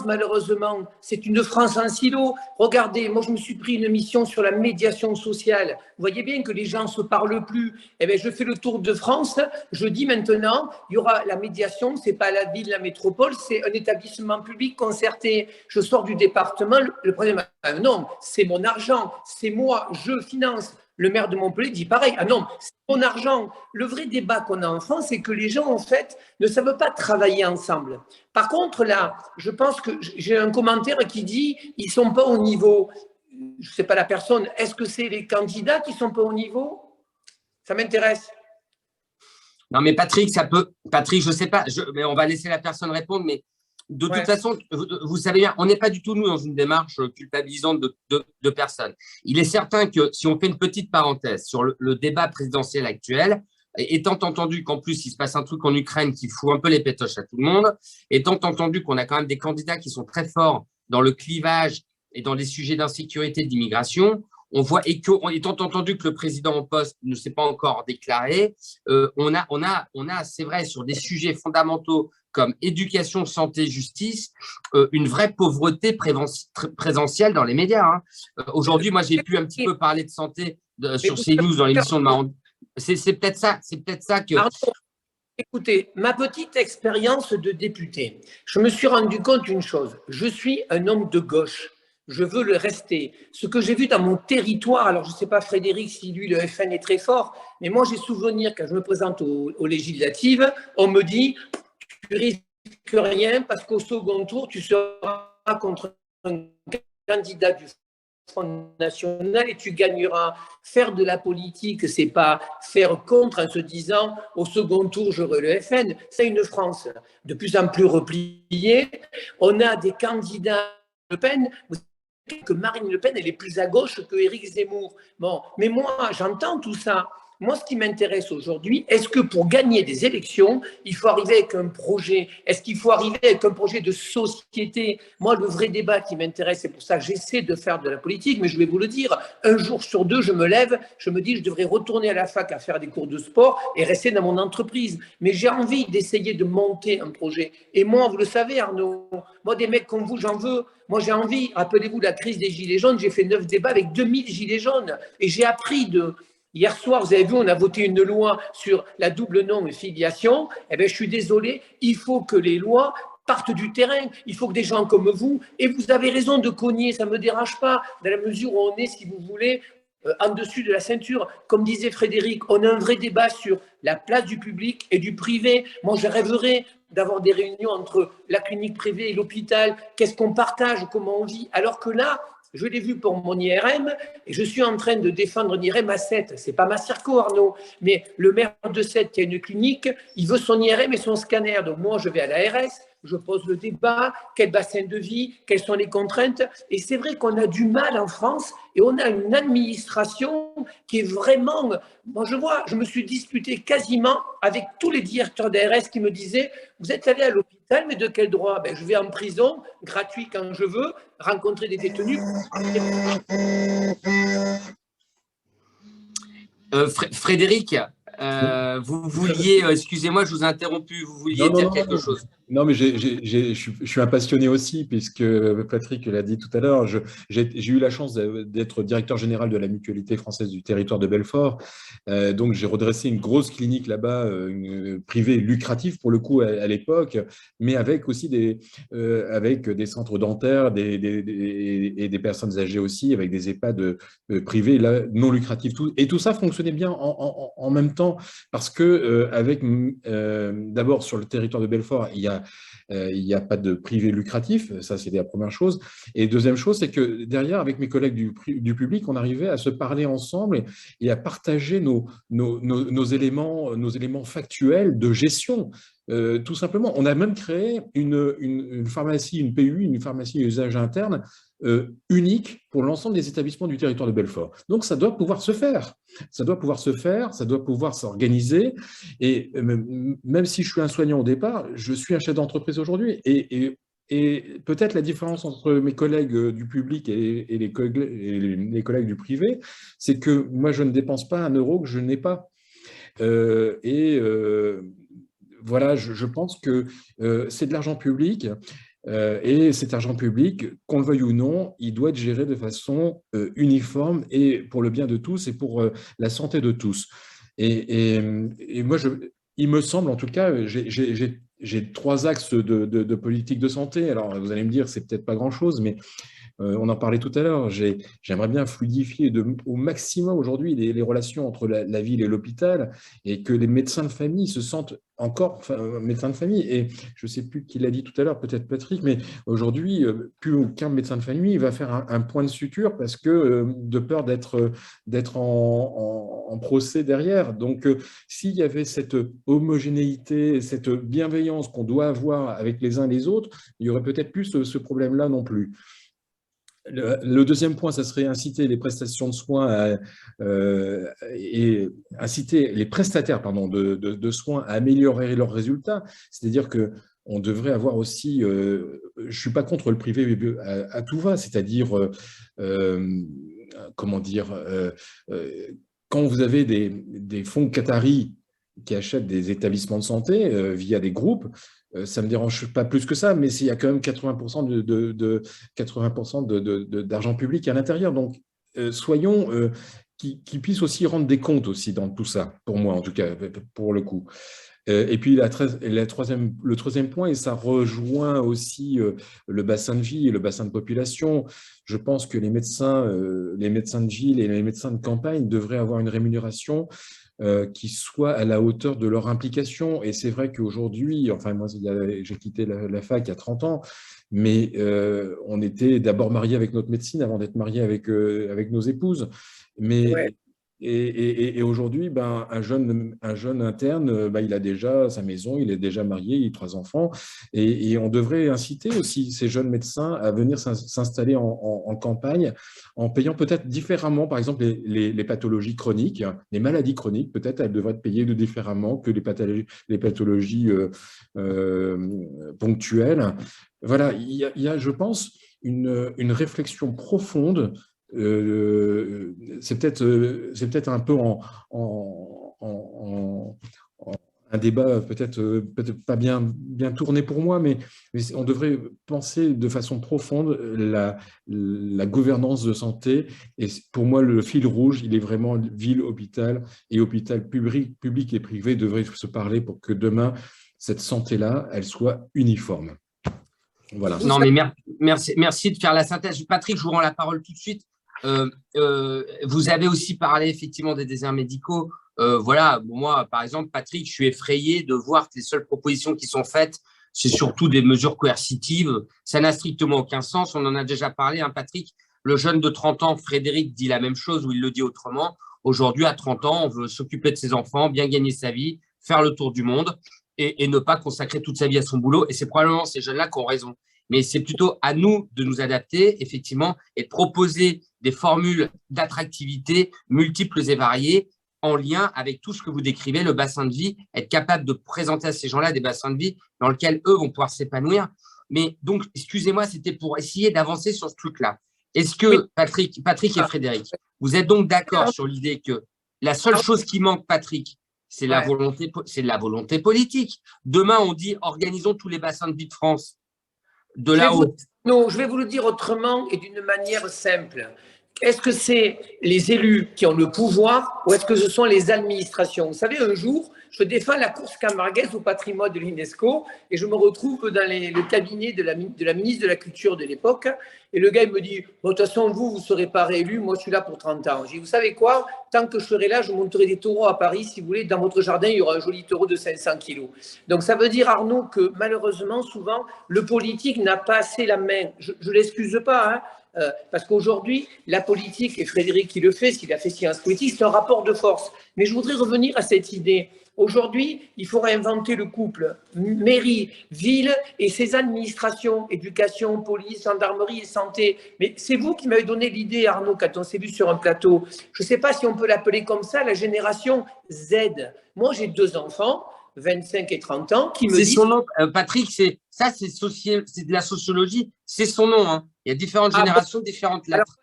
malheureusement, c'est une France en silo. Regardez, moi, je me suis pris une mission sur la médiation sociale. Vous voyez bien que les gens ne se parlent plus. Eh bien, je fais le tour de France. Je dis maintenant, il y aura la médiation, ce n'est pas la ville, la métropole, c'est un établissement public concerté. Je sors du département, le problème, non, c'est mon argent, c'est moi, je finance. Le maire de Montpellier dit pareil. Ah non, c'est mon argent. Le vrai débat qu'on a en France, c'est que les gens, en fait, ne savent pas travailler ensemble. Par contre, là, je pense que j'ai un commentaire qui dit ils ne sont pas au niveau. Je ne sais pas la personne. Est-ce que c'est les candidats qui ne sont pas au niveau? Ça m'intéresse. Non, mais Patrick, Patrick, je ne sais pas, mais on va laisser la personne répondre, mais de toute façon, vous savez bien, on n'est pas du tout, nous, dans une démarche culpabilisante de personne. Il est certain que si on fait une petite parenthèse sur le débat présidentiel actuel, étant entendu qu'en plus, il se passe un truc en Ukraine qui fout un peu les pétoches à tout le monde, étant entendu qu'on a quand même des candidats qui sont très forts dans le clivage et dans les sujets d'insécurité, d'immigration, on voit, et étant entendu que le président en poste ne s'est pas encore déclaré, on a, c'est vrai, sur des sujets fondamentaux comme éducation, santé, justice, une vraie pauvreté présentielle dans les médias. Hein. Aujourd'hui, moi, j'ai pu un petit peu parler de santé sur CNews dans l'émission de Marron. C'est peut-être ça que… Arnaud, écoutez, ma petite expérience de député, je me suis rendu compte d'une chose. Je suis un homme de gauche. Je veux le rester. Ce que j'ai vu dans mon territoire, alors je ne sais pas Frédéric si lui, le FN est très fort, mais moi j'ai souvenir quand je me présente aux législatives, on me dit tu risques rien parce qu'au second tour, tu seras contre un candidat du Front National et tu gagneras. Faire de la politique, c'est pas faire contre en se disant au second tour, j'aurai le FN. C'est une France de plus en plus repliée. On a des candidats Le Pen. Vous savez que Marine Le Pen, elle est plus à gauche que Éric Zemmour. Bon, mais moi, j'entends tout ça. Moi, ce qui m'intéresse aujourd'hui, est-ce que pour gagner des élections, il faut arriver avec un projet? Est-ce qu'il faut arriver avec un projet de société? Moi, le vrai débat qui m'intéresse, c'est pour ça que j'essaie de faire de la politique, mais je vais vous le dire, un jour sur deux, je me lève, je me dis, je devrais retourner à la fac à faire des cours de sport et rester dans mon entreprise. Mais j'ai envie d'essayer de monter un projet. Et moi, vous le savez, Arnaud, moi, des mecs comme vous, j'en veux. Moi, j'ai envie, rappelez-vous la crise des Gilets jaunes, j'ai fait 9 débats avec 2000 Gilets jaunes et j'ai appris de… Hier soir, vous avez vu, on a voté une loi sur la double non-filiation. Eh bien, je suis désolé, il faut que les lois partent du terrain. Il faut que des gens comme vous, et vous avez raison de cogner, ça ne me dérange pas, dans la mesure où on est, si vous voulez, en dessus de la ceinture. Comme disait Frédéric, on a un vrai débat sur la place du public et du privé. Moi, je rêverais d'avoir des réunions entre la clinique privée et l'hôpital. Qu'est-ce qu'on partage, comment on vit? Alors que là, je l'ai vu pour mon IRM et je suis en train de défendre un IRM à 7. Ce n'est pas ma circo, Arnaud, mais le maire de 7 qui a une clinique, il veut son IRM et son scanner. Donc moi, je vais à l'ARS, je pose le débat, quel bassin de vie, quelles sont les contraintes. Et c'est vrai qu'on a du mal en France et on a une administration qui est vraiment… Moi, je me suis disputé quasiment avec tous les directeurs d'ARS qui me disaient « Vous êtes allé à l'hôpital, mais de quel droit ?» Ben, je vais en prison, gratuit quand je veux, rencontrer des détenus. Frédéric, vous vouliez, excusez-moi, je vous ai interrompu, vous vouliez dire quelque chose. Non, mais je suis un passionné aussi, puisque Patrick l'a dit tout à l'heure, j'ai eu la chance d'être directeur général de la Mutualité française du territoire de Belfort. Donc, j'ai redressé une grosse clinique là-bas, privée lucrative pour le coup à l'époque, mais avec aussi avec des centres dentaires et des personnes âgées aussi, avec des EHPAD privés là, non lucratifs. Et tout ça fonctionnait bien en même temps, parce que d'abord sur le territoire de Belfort, il y a pas de privé lucratif, ça c'est la première chose. Et deuxième chose, c'est que derrière, avec mes collègues du public, on arrivait à se parler ensemble et à partager nos éléments factuels de gestion. Tout simplement, on a même créé une pharmacie, une PU, une pharmacie à usage interne unique pour l'ensemble des établissements du territoire de Belfort. Donc, ça doit pouvoir se faire. Ça doit pouvoir se faire, ça doit pouvoir s'organiser. Et même si je suis un soignant au départ, je suis un chef d'entreprise aujourd'hui. Et peut-être la différence entre mes collègues du public et les collègues du privé, c'est que moi, je ne dépense pas un euro que je n'ai pas. voilà, je pense que c'est de l'argent public. Et cet argent public, qu'on le veuille ou non, il doit être géré de façon uniforme et pour le bien de tous et pour la santé de tous. Et moi, il me semble, en tout cas, j'ai 3 axes de politique de santé. Alors, vous allez me dire, c'est peut-être pas grand-chose, mais on en parlait tout à l'heure. J'aimerais bien fluidifier au maximum aujourd'hui les relations entre la ville et l'hôpital et que les médecins de famille se sentent encore médecins de famille. Et je ne sais plus qui l'a dit tout à l'heure, peut-être Patrick, mais aujourd'hui, plus aucun médecin de famille va faire un point de suture parce que de peur d'être en procès derrière. Donc, s'il y avait cette homogénéité, cette bienveillance qu'on doit avoir avec les uns et les autres, il n'y aurait peut-être plus ce problème-là non plus. Le deuxième point, ça serait inciter les prestations de soins et inciter les prestataires de soins à améliorer leurs résultats. C'est-à-dire qu'on devrait avoir aussi, je ne suis pas contre le privé à tout va, c'est-à-dire, comment dire, quand vous avez des fonds qataris qui achètent des établissements de santé via des groupes, ça ne me dérange pas plus que ça, mais il y a quand même 80% d'argent public à l'intérieur. Donc, soyons qui puissent aussi rendre des comptes aussi dans tout ça, pour moi en tout cas, pour le coup. Et puis le troisième point, et ça rejoint aussi le bassin de vie et le bassin de population, je pense que les médecins de ville et les médecins de campagne devraient avoir une rémunération qui soit à la hauteur de leur implication. Et c'est vrai qu'aujourd'hui, enfin moi j'ai quitté la fac il y a 30 ans, mais on était d'abord mariés avec notre médecine avant d'être mariés avec nos épouses. Mais Ouais. Et aujourd'hui, un jeune interne, il a déjà sa maison, il est déjà marié, il a 3 enfants. Et on devrait inciter aussi ces jeunes médecins à venir s'installer en campagne en payant peut-être différemment, par exemple, les pathologies chroniques, les maladies chroniques, peut-être elles devraient être payées différemment que les pathologies ponctuelles. Voilà, il y a, je pense, une réflexion profonde. C'est peut-être un peu un débat peut-être pas bien tourné pour moi, mais on devrait penser de façon profonde la gouvernance de santé. Et pour moi, le fil rouge, il est vraiment ville-hôpital, et hôpital public et privé devraient se parler pour que demain, cette santé-là, elle soit uniforme. Voilà. Non, mais merci de faire la synthèse. Patrick, je vous rends la parole tout de suite. Vous avez aussi parlé effectivement des déserts médicaux. Voilà, moi, par exemple, Patrick, je suis effrayé de voir que les seules propositions qui sont faites, c'est surtout des mesures coercitives. Ça n'a strictement aucun sens. On en a déjà parlé, hein, Patrick. Le jeune de 30 ans, Frédéric, dit la même chose, ou il le dit autrement. Aujourd'hui, à 30 ans, on veut s'occuper de ses enfants, bien gagner sa vie, faire le tour du monde et ne pas consacrer toute sa vie à son boulot. Et c'est probablement ces jeunes-là qui ont raison. Mais c'est plutôt à nous de nous adapter, effectivement, et de proposer des formules d'attractivité multiples et variées en lien avec tout ce que vous décrivez, le bassin de vie, être capable de présenter à ces gens-là des bassins de vie dans lesquels eux vont pouvoir s'épanouir. Mais donc, excusez-moi, c'était pour essayer d'avancer sur ce truc-là. Est-ce que, Patrick et Frédéric, vous êtes donc d'accord sur l'idée que la seule chose qui manque, Patrick, c'est la volonté politique. Demain, on dit organisons tous les bassins de vie de France. De là-haut. Non, je vais vous le dire autrement et d'une manière simple. Est-ce que c'est les élus qui ont le pouvoir ou est-ce que ce sont les administrations? Vous savez, un jour, je défends la course camarguaise au patrimoine de l'UNESCO et je me retrouve dans le cabinet de la ministre de la Culture de l'époque et le gars il me dit « De toute façon, vous ne serez pas réélu, moi je suis là pour 30 ans. » J'ai dit « Vous savez quoi? Tant que je serai là, je monterai des taureaux à Paris. Si vous voulez, dans votre jardin, il y aura un joli taureau de 500 kilos. » Donc ça veut dire, Arnaud, que malheureusement, souvent, le politique n'a pas assez la main. Je ne l'excuse pas, hein. Parce qu'aujourd'hui, la politique, et Frédéric qui le fait, s'il a fait sciences politiques, c'est un rapport de force. Mais je voudrais revenir à cette idée. Aujourd'hui, il faut réinventer le couple mairie, ville et ses administrations, éducation, police, gendarmerie et santé. Mais c'est vous qui m'avez donné l'idée, Arnaud, quand on s'est vu sur un plateau. Je ne sais pas si on peut l'appeler comme ça, la génération Z. Moi, j'ai 2 enfants, 25 et 30 ans, qui me disent… C'est son nom, Patrick, c'est de la sociologie, c'est son nom. Hein. Il y a différentes générations, différentes lettres.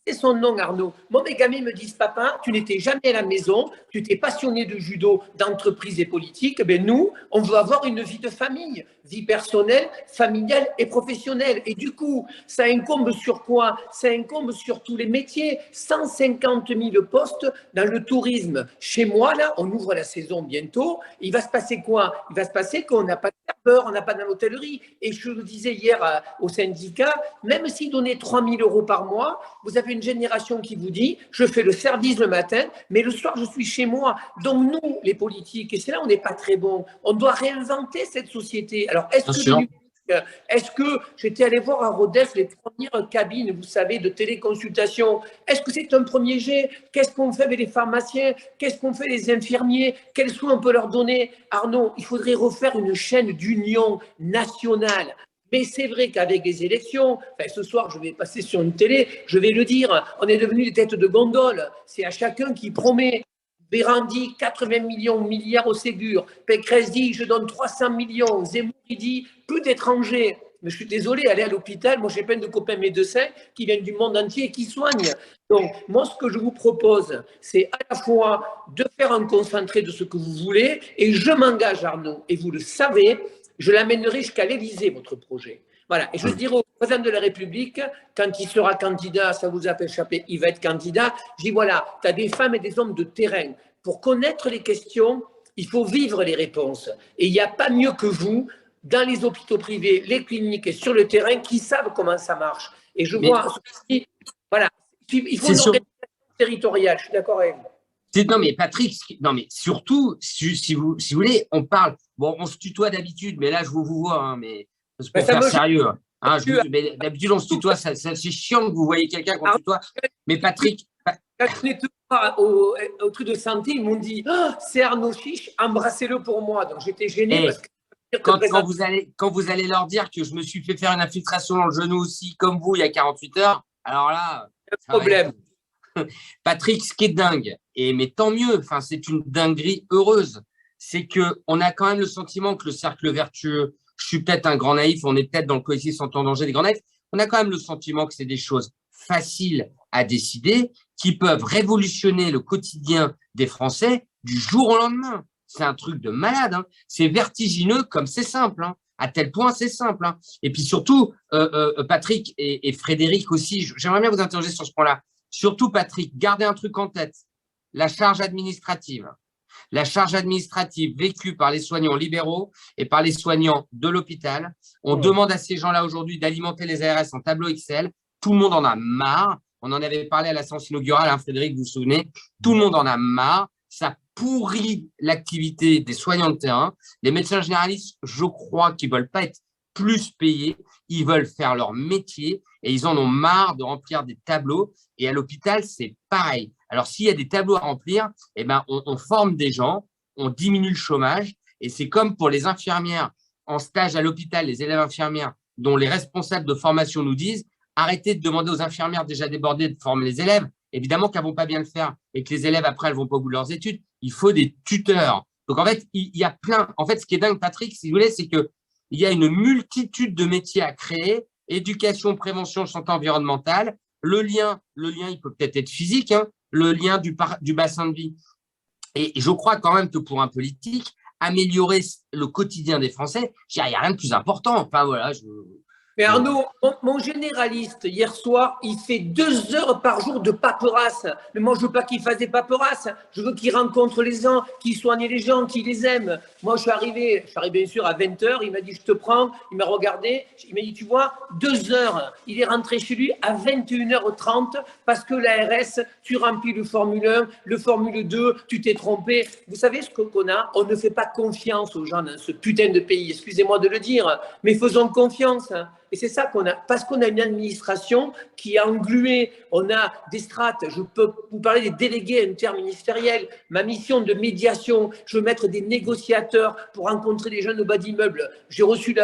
c'est son nom, Arnaud. Moi, mes gamins me disent, papa, tu n'étais jamais à la maison, tu t'es passionné de judo, d'entreprise et politique. Ben nous, on veut avoir une vie de famille, vie personnelle, familiale et professionnelle. Et du coup, ça incombe sur quoi? Ça incombe sur tous les métiers. 150 000 postes dans le tourisme. Chez moi, là, on ouvre la saison bientôt. Il va se passer quoi? Il va se passer qu'on n'a pas de serveur, on n'a pas dans l'hôtellerie. Et je le disais hier au syndicat, même s'ils donnaient 3 000 € par mois, vous avez une génération qui vous dit, je fais le service le matin, mais le soir, je suis chez moi. Donc nous, les politiques, et c'est là où on n'est pas très bon, on doit réinventer cette société. Alors, est-ce que j'étais allé voir à Rodez les premières cabines, vous savez, de téléconsultation? Est-ce que c'est un premier jet? Qu'est-ce qu'on fait avec les pharmaciens? Qu'est-ce qu'on fait les infirmiers? Quels soins on peut leur donner? Arnaud, il faudrait refaire une chaîne d'union nationale. Mais c'est vrai qu'avec les élections, ce soir, je vais passer sur une télé, je vais le dire, on est devenus des têtes de gondole. C'est à chacun qui promet. Véran dit 80 millions, milliards au Ségur. Pécresse dit, je donne 300 millions. Zemmour, il dit, plus d'étrangers. Mais je suis désolé, aller à l'hôpital, moi j'ai plein de copains médecins qui viennent du monde entier et qui soignent. Donc, moi, ce que je vous propose, c'est à la fois de faire un concentré de ce que vous voulez, et je m'engage, Arnaud, et vous le savez, je l'amènerai jusqu'à l'Élysée, votre projet. Voilà. Et je dirai au président de la République, quand il sera candidat, ça vous a pas échappé, il va être candidat, je dis voilà, tu as des femmes et des hommes de terrain. Pour connaître les questions, il faut vivre les réponses. Et il n'y a pas mieux que vous, dans les hôpitaux privés, les cliniques et sur le terrain, qui savent comment ça marche. Et je vois, voilà, il faut une organisation territoriale, je suis d'accord avec vous. Non, mais Patrick, non, mais surtout, si vous voulez, on parle, bon, on se tutoie d'habitude, mais là, je vous vois, hein, mais c'est pour faire sérieux. Hein, mais d'habitude, on se tutoie, c'est chiant que vous voyez quelqu'un qu'on tutoie. Mais Patrick. Quand je n'étais pas au truc de santé, ils m'ont dit oh, c'est Arnaud Chiche, embrassez-le pour moi. Donc j'étais gêné parce que. Quand vous allez leur dire que je me suis fait faire une infiltration dans le genou aussi, comme vous, il y a 48 heures, alors là. Problème. Patrick, ce qui est dingue, mais tant mieux, c'est une dinguerie heureuse, c'est qu'on a quand même le sentiment que le cercle vertueux, je suis peut-être un grand naïf, on est peut-être dans le coefficient en danger des grands naïfs, on a quand même le sentiment que c'est des choses faciles à décider, qui peuvent révolutionner le quotidien des Français du jour au lendemain. C'est un truc de malade, hein. C'est vertigineux comme c'est simple, hein. À tel point c'est simple, hein. Et puis surtout, Patrick et Frédéric aussi, j'aimerais bien vous interroger sur ce point-là. Surtout, Patrick, gardez un truc en tête, la charge administrative. La charge administrative vécue par les soignants libéraux et par les soignants de l'hôpital. On demande à ces gens-là aujourd'hui d'alimenter les ARS en tableau Excel. Tout le monde en a marre. On en avait parlé à la séance inaugurale, hein, Frédéric, vous vous souvenez. Tout le monde en a marre. Ça pourrit l'activité des soignants de terrain. Les médecins généralistes, je crois qu'ils ne veulent pas être plus payés. Ils veulent faire leur métier et ils en ont marre de remplir des tableaux. Et à l'hôpital, c'est pareil. Alors, s'il y a des tableaux à remplir, eh ben, on forme des gens, on diminue le chômage. Et c'est comme pour les infirmières en stage à l'hôpital, les élèves infirmières dont les responsables de formation nous disent arrêtez de demander aux infirmières déjà débordées de former les élèves. Évidemment qu'elles ne vont pas bien le faire et que les élèves, après, elles ne vont pas au bout de leurs études. Il faut des tuteurs. Donc, en fait, il y a plein. En fait, ce qui est dingue, Patrick, si vous voulez, c'est qu'il y a une multitude de métiers à créer. Éducation, prévention, santé environnementale. Le lien, il peut peut-être être physique, hein, le lien du bassin de vie. Et je crois quand même que pour un politique, améliorer le quotidien des Français, il n'y a rien de plus important. Enfin, voilà, Mais Arnaud, mon généraliste, hier soir, il fait 2 heures par jour de paperasse. Mais moi, je ne veux pas qu'il fasse des paperasses. Je veux qu'il rencontre les gens, qu'il soigne les gens, qu'il les aime. Moi, je suis arrivé bien sûr à 20 h. Il m'a dit, je te prends. Il m'a regardé. Il m'a dit, tu vois, 2 heures. Il est rentré chez lui à 21h30 parce que l'ARS, tu remplis le formule 1, le formule 2, tu t'es trompé. Vous savez ce qu'on a? On ne fait pas confiance aux gens dans ce putain de pays. Excusez-moi de le dire, mais faisons confiance. Et c'est ça qu'on a, parce qu'on a une administration qui est engluée, on a des strates, je peux vous parler des délégués interministériels, ma mission de médiation, je veux mettre des négociateurs pour rencontrer les jeunes au bas d'immeuble. J'ai reçu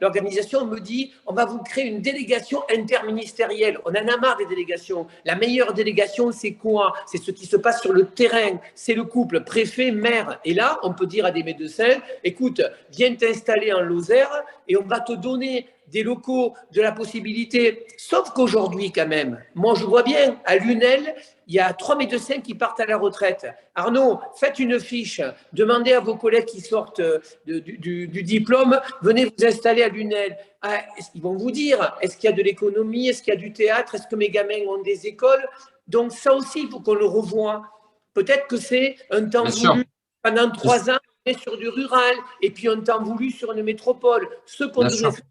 l'organisation, on me dit, on va vous créer une délégation interministérielle. On en a marre des délégations. La meilleure délégation, c'est quoi? C'est ce qui se passe sur le terrain, c'est le couple préfet-maire. Et là, on peut dire à des médecins, écoute, viens t'installer en Lozère et on va te donner des locaux, de la possibilité. Sauf qu'aujourd'hui, quand même, moi je vois bien, à Lunel, il y a 3 médecins qui partent à la retraite. Arnaud, faites une fiche, demandez à vos collègues qui sortent du diplôme, venez vous installer à Lunel. Ah, ils vont vous dire, est-ce qu'il y a de l'économie, est-ce qu'il y a du théâtre, est-ce que mes gamins ont des écoles? Donc ça aussi, il faut qu'on le revoie. Peut-être que c'est un temps voulu. Pendant 3 ans, on est sur du rural, et puis un temps voulu sur une métropole. Ce qu'on devrait faire,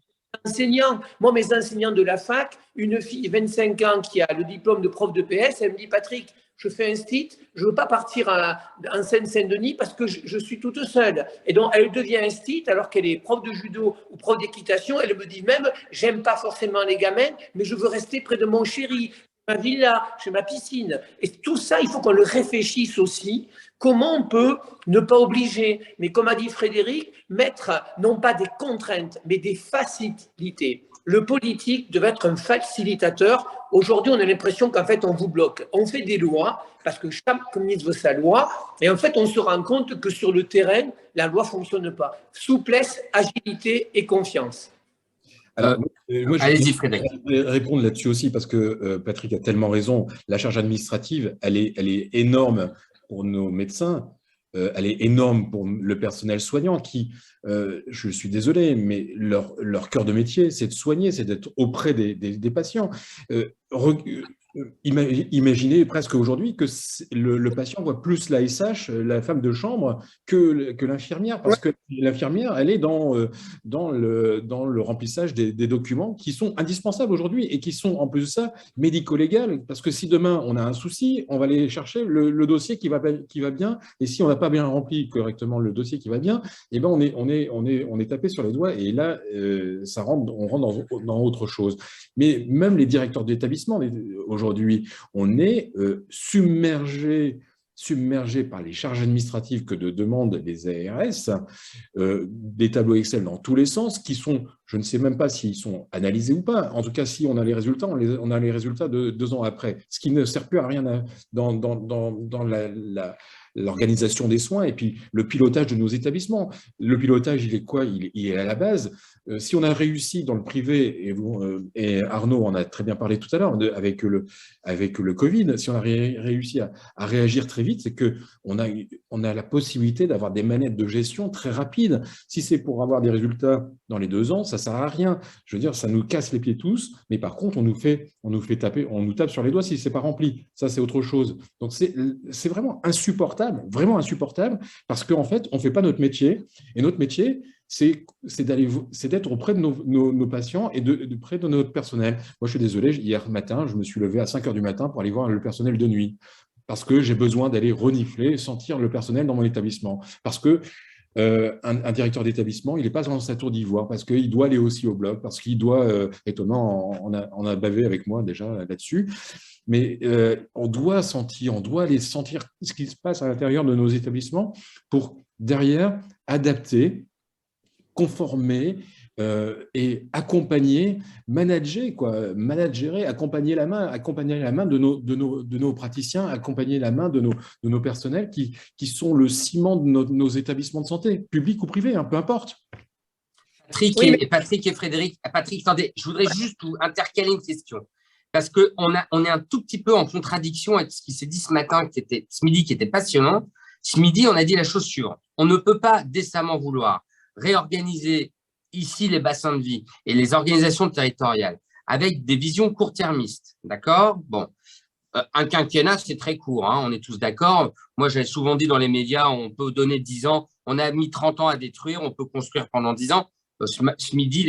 enseignants. Moi, mes enseignants de la fac, une fille 25 ans qui a le diplôme de prof de PS, elle me dit, Patrick, je fais un stit, je ne veux pas partir en Seine-Saint-Denis parce que je suis toute seule. Et donc, elle devient un stit alors qu'elle est prof de judo ou prof d'équitation. Elle me dit même, j'aime pas forcément les gamins, mais je veux rester près de mon chéri, ma villa, chez ma piscine. Et tout ça, il faut qu'on le réfléchisse aussi. Comment on peut ne pas obliger, mais comme a dit Frédéric, mettre non pas des contraintes, mais des facilités. Le politique devait être un facilitateur. Aujourd'hui, on a l'impression qu'en fait, on vous bloque. On fait des lois parce que chaque ministre veut sa loi. Et en fait, on se rend compte que sur le terrain, la loi ne fonctionne pas. Souplesse, agilité et confiance. Alors, moi, allez-y, Frédéric. Je vais répondre là-dessus aussi parce que Patrick a tellement raison. La charge administrative, elle est énorme pour nos médecins. Elle est énorme pour le personnel soignant qui, je suis désolé, mais leur cœur de métier, c'est de soigner, c'est d'être auprès des patients. Imaginez presque aujourd'hui que le patient voit plus la SH, la femme de chambre, que l'infirmière, parce que l'infirmière, elle est dans le remplissage des documents qui sont indispensables aujourd'hui et qui sont en plus de ça médico-légales, parce que si demain on a un souci, on va aller chercher le dossier qui va bien, et si on n'a pas bien rempli correctement le dossier qui va bien, eh ben on est tapé sur les doigts, et là on rentre dans autre chose. Mais même les directeurs d'établissement aujourd'hui, on est submergé par les charges administratives que demandent les ARS, des tableaux Excel dans tous les sens, qui sont, je ne sais même pas s'ils sont analysés ou pas. En tout cas, si on a les résultats, on a les résultats de 2 ans après, ce qui ne sert plus à rien dans l'organisation des soins et puis le pilotage de nos établissements. Le pilotage, il est quoi? Il est à la base. Si on a réussi dans le privé, et Arnaud en a très bien parlé tout à l'heure, avec le Covid, si on a réussi à réagir très vite, c'est qu'on a la possibilité d'avoir des manettes de gestion très rapides. Si c'est pour avoir des résultats dans les 2 ans, ça ne sert à rien. Je veux dire, ça nous casse les pieds tous, mais par contre, on nous tape sur les doigts si ce n'est pas rempli. Ça, c'est autre chose. Donc, c'est vraiment insupportable, parce qu'en fait, on ne fait pas notre métier, et notre métier, c'est d'être auprès de nos patients et près de notre personnel. Moi, je suis désolé, hier matin, je me suis levé à 5 h du matin pour aller voir le personnel de nuit, parce que j'ai besoin d'aller renifler, sentir le personnel dans mon établissement, parce que un directeur d'établissement, il n'est pas dans sa tour d'ivoire, parce qu'il doit aller aussi au bloc, parce qu'il doit, étonnant, on a bavé avec moi déjà là-dessus, mais on doit aller sentir ce qui se passe à l'intérieur de nos établissements pour derrière adapter, conformer et accompagner, manager, accompagner la main de nos praticiens, accompagner la main de nos personnels qui sont le ciment de nos établissements de santé, publics ou privés, hein, peu importe. Patrick et Frédéric, Patrick, attendez, je voudrais juste vous intercaler une question, parce qu'on est un tout petit peu en contradiction avec ce qui s'est dit ce midi, qui était passionnant. Ce midi, on a dit la chose suivante: on ne peut pas décemment vouloir réorganiser ici les bassins de vie et les organisations territoriales avec des visions court-termistes, d'accord? Bon, un quinquennat, c'est très court, hein, on est tous d'accord. Moi, j'avais souvent dit dans les médias, on peut donner 10 ans, on a mis 30 ans à détruire, on peut construire pendant 10 ans. Ce midi,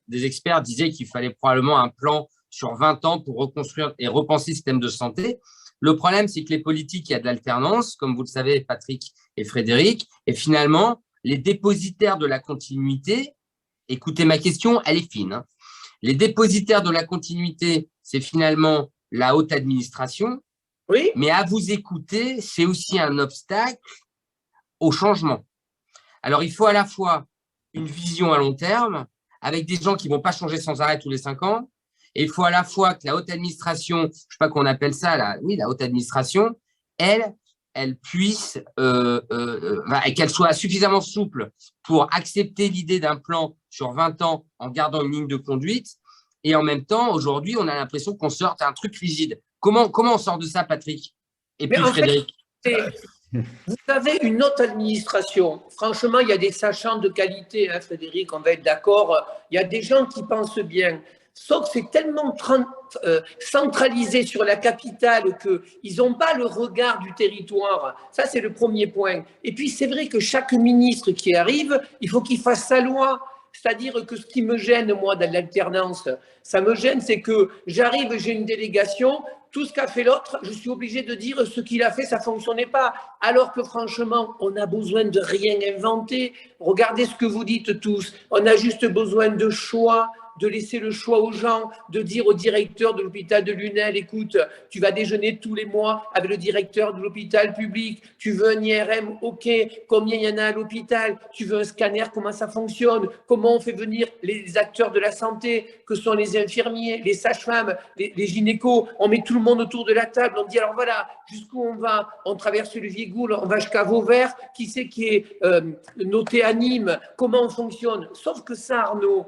des experts disaient qu'il fallait probablement un plan sur 20 ans pour reconstruire et repenser le système de santé. Le problème, c'est que les politiques, il y a de l'alternance, comme vous le savez, Patrick et Frédéric, et finalement, les dépositaires de la continuité, écoutez ma question, elle est fine, hein. Les dépositaires de la continuité, c'est finalement la haute administration, oui. Mais à vous écouter, c'est aussi un obstacle au changement. Alors, il faut à la fois une vision à long terme, avec des gens qui ne vont pas changer sans arrêt tous les 5 ans, et il faut à la fois que la haute administration, je ne sais pas qu'on appelle ça, la haute administration, elle elle puisse, qu'elle soit suffisamment souple pour accepter l'idée d'un plan sur 20 ans en gardant une ligne de conduite. Et en même temps, aujourd'hui, on a l'impression qu'on sort un truc rigide. Comment on sort de ça, Patrick? Et puis Frédéric. Vous avez une autre administration. Franchement, il y a des sachants de qualité, hein, Frédéric, on va être d'accord. Il y a des gens qui pensent bien. Sauf que c'est tellement centralisé sur la capitale qu'ils n'ont pas le regard du territoire. Ça, c'est le premier point. Et puis, c'est vrai que chaque ministre qui arrive, il faut qu'il fasse sa loi. C'est-à-dire que ce qui me gêne, moi, dans l'alternance, ça me gêne, c'est que j'arrive, j'ai une délégation, tout ce qu'a fait l'autre, je suis obligé de dire ce qu'il a fait, ça ne fonctionnait pas. Alors que franchement, on n'a besoin de rien inventer. Regardez ce que vous dites tous. On a juste besoin de choix, de laisser le choix aux gens, de dire au directeur de l'hôpital de Lunel, écoute, tu vas déjeuner tous les mois avec le directeur de l'hôpital public, tu veux un IRM, ok, combien il y en a à l'hôpital, tu veux un scanner, comment ça fonctionne, comment on fait venir les acteurs de la santé, que sont les infirmiers, les sages-femmes, les gynécos, on met tout le monde autour de la table, on dit alors voilà, jusqu'où on va, on traverse le Vigoul, on va jusqu'à Vauvert, qui c'est qui est noté à Nîmes, comment on fonctionne, sauf que ça, Arnaud,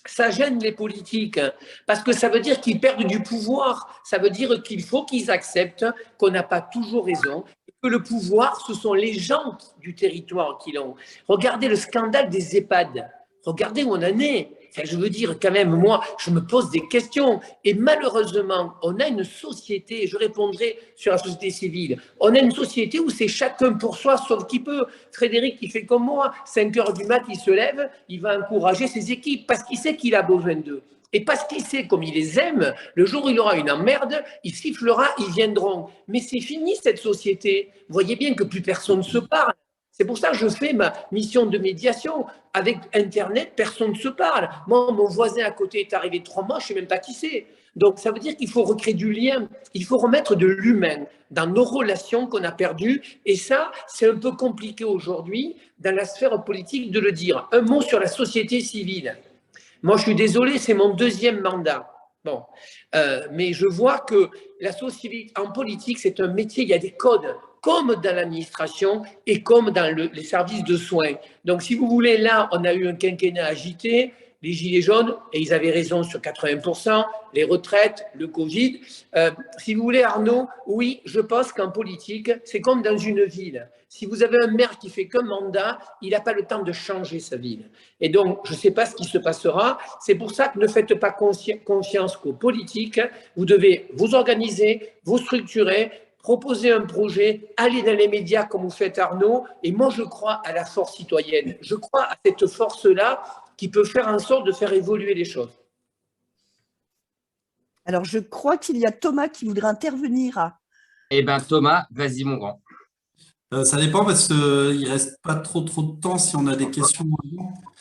ça gêne les politiques parce que ça veut dire qu'ils perdent du pouvoir. Ça veut dire qu'il faut qu'ils acceptent qu'on n'a pas toujours raison, que le pouvoir, ce sont les gens du territoire qui l'ont. Regardez le scandale des EHPAD. Regardez où on en est. Enfin, je veux dire, quand même, moi, je me pose des questions. Et malheureusement, on a une société, et je répondrai sur la société civile, on a une société où c'est chacun pour soi, sauf qui peut. Frédéric, il fait comme moi, 5 heures du mat, il se lève, il va encourager ses équipes parce qu'il sait qu'il a besoin d'eux. Et parce qu'il sait comme il les aime, le jour où il aura une emmerde, il sifflera, ils viendront. Mais c'est fini cette société. Vous voyez bien que plus personne ne se parle. C'est pour ça que je fais ma mission de médiation. Avec Internet, personne ne se parle. Moi, mon voisin à côté est arrivé 3 mois, je ne sais même pas qui c'est. Donc, ça veut dire qu'il faut recréer du lien. Il faut remettre de l'humain dans nos relations qu'on a perdues. Et ça, c'est un peu compliqué aujourd'hui dans la sphère politique de le dire. Un mot sur la société civile. Moi, je suis désolé, c'est mon 2e mandat. Bon, mais je vois que la société en politique, c'est un métier, il y a des codes, comme dans l'administration et comme dans les services de soins. Donc, si vous voulez, là, on a eu un quinquennat agité, les gilets jaunes, et ils avaient raison sur 80%, les retraites, le Covid. Si vous voulez, Arnaud, oui, je pense qu'en politique, c'est comme dans une ville. Si vous avez un maire qui fait qu'un mandat, il n'a pas le temps de changer sa ville. Et donc, je ne sais pas ce qui se passera. C'est pour ça que ne faites pas confiance qu'aux politiques. Vous devez vous organiser, vous structurer, proposer un projet, aller dans les médias comme vous faites, Arnaud. Et moi, je crois à la force citoyenne. Je crois à cette force-là qui peut faire en sorte de faire évoluer les choses. Alors, je crois qu'il y a Thomas qui voudrait intervenir. Eh bien, Thomas, vas-y, mon grand. Ça dépend parce qu'il ne reste pas trop de temps si on a des questions.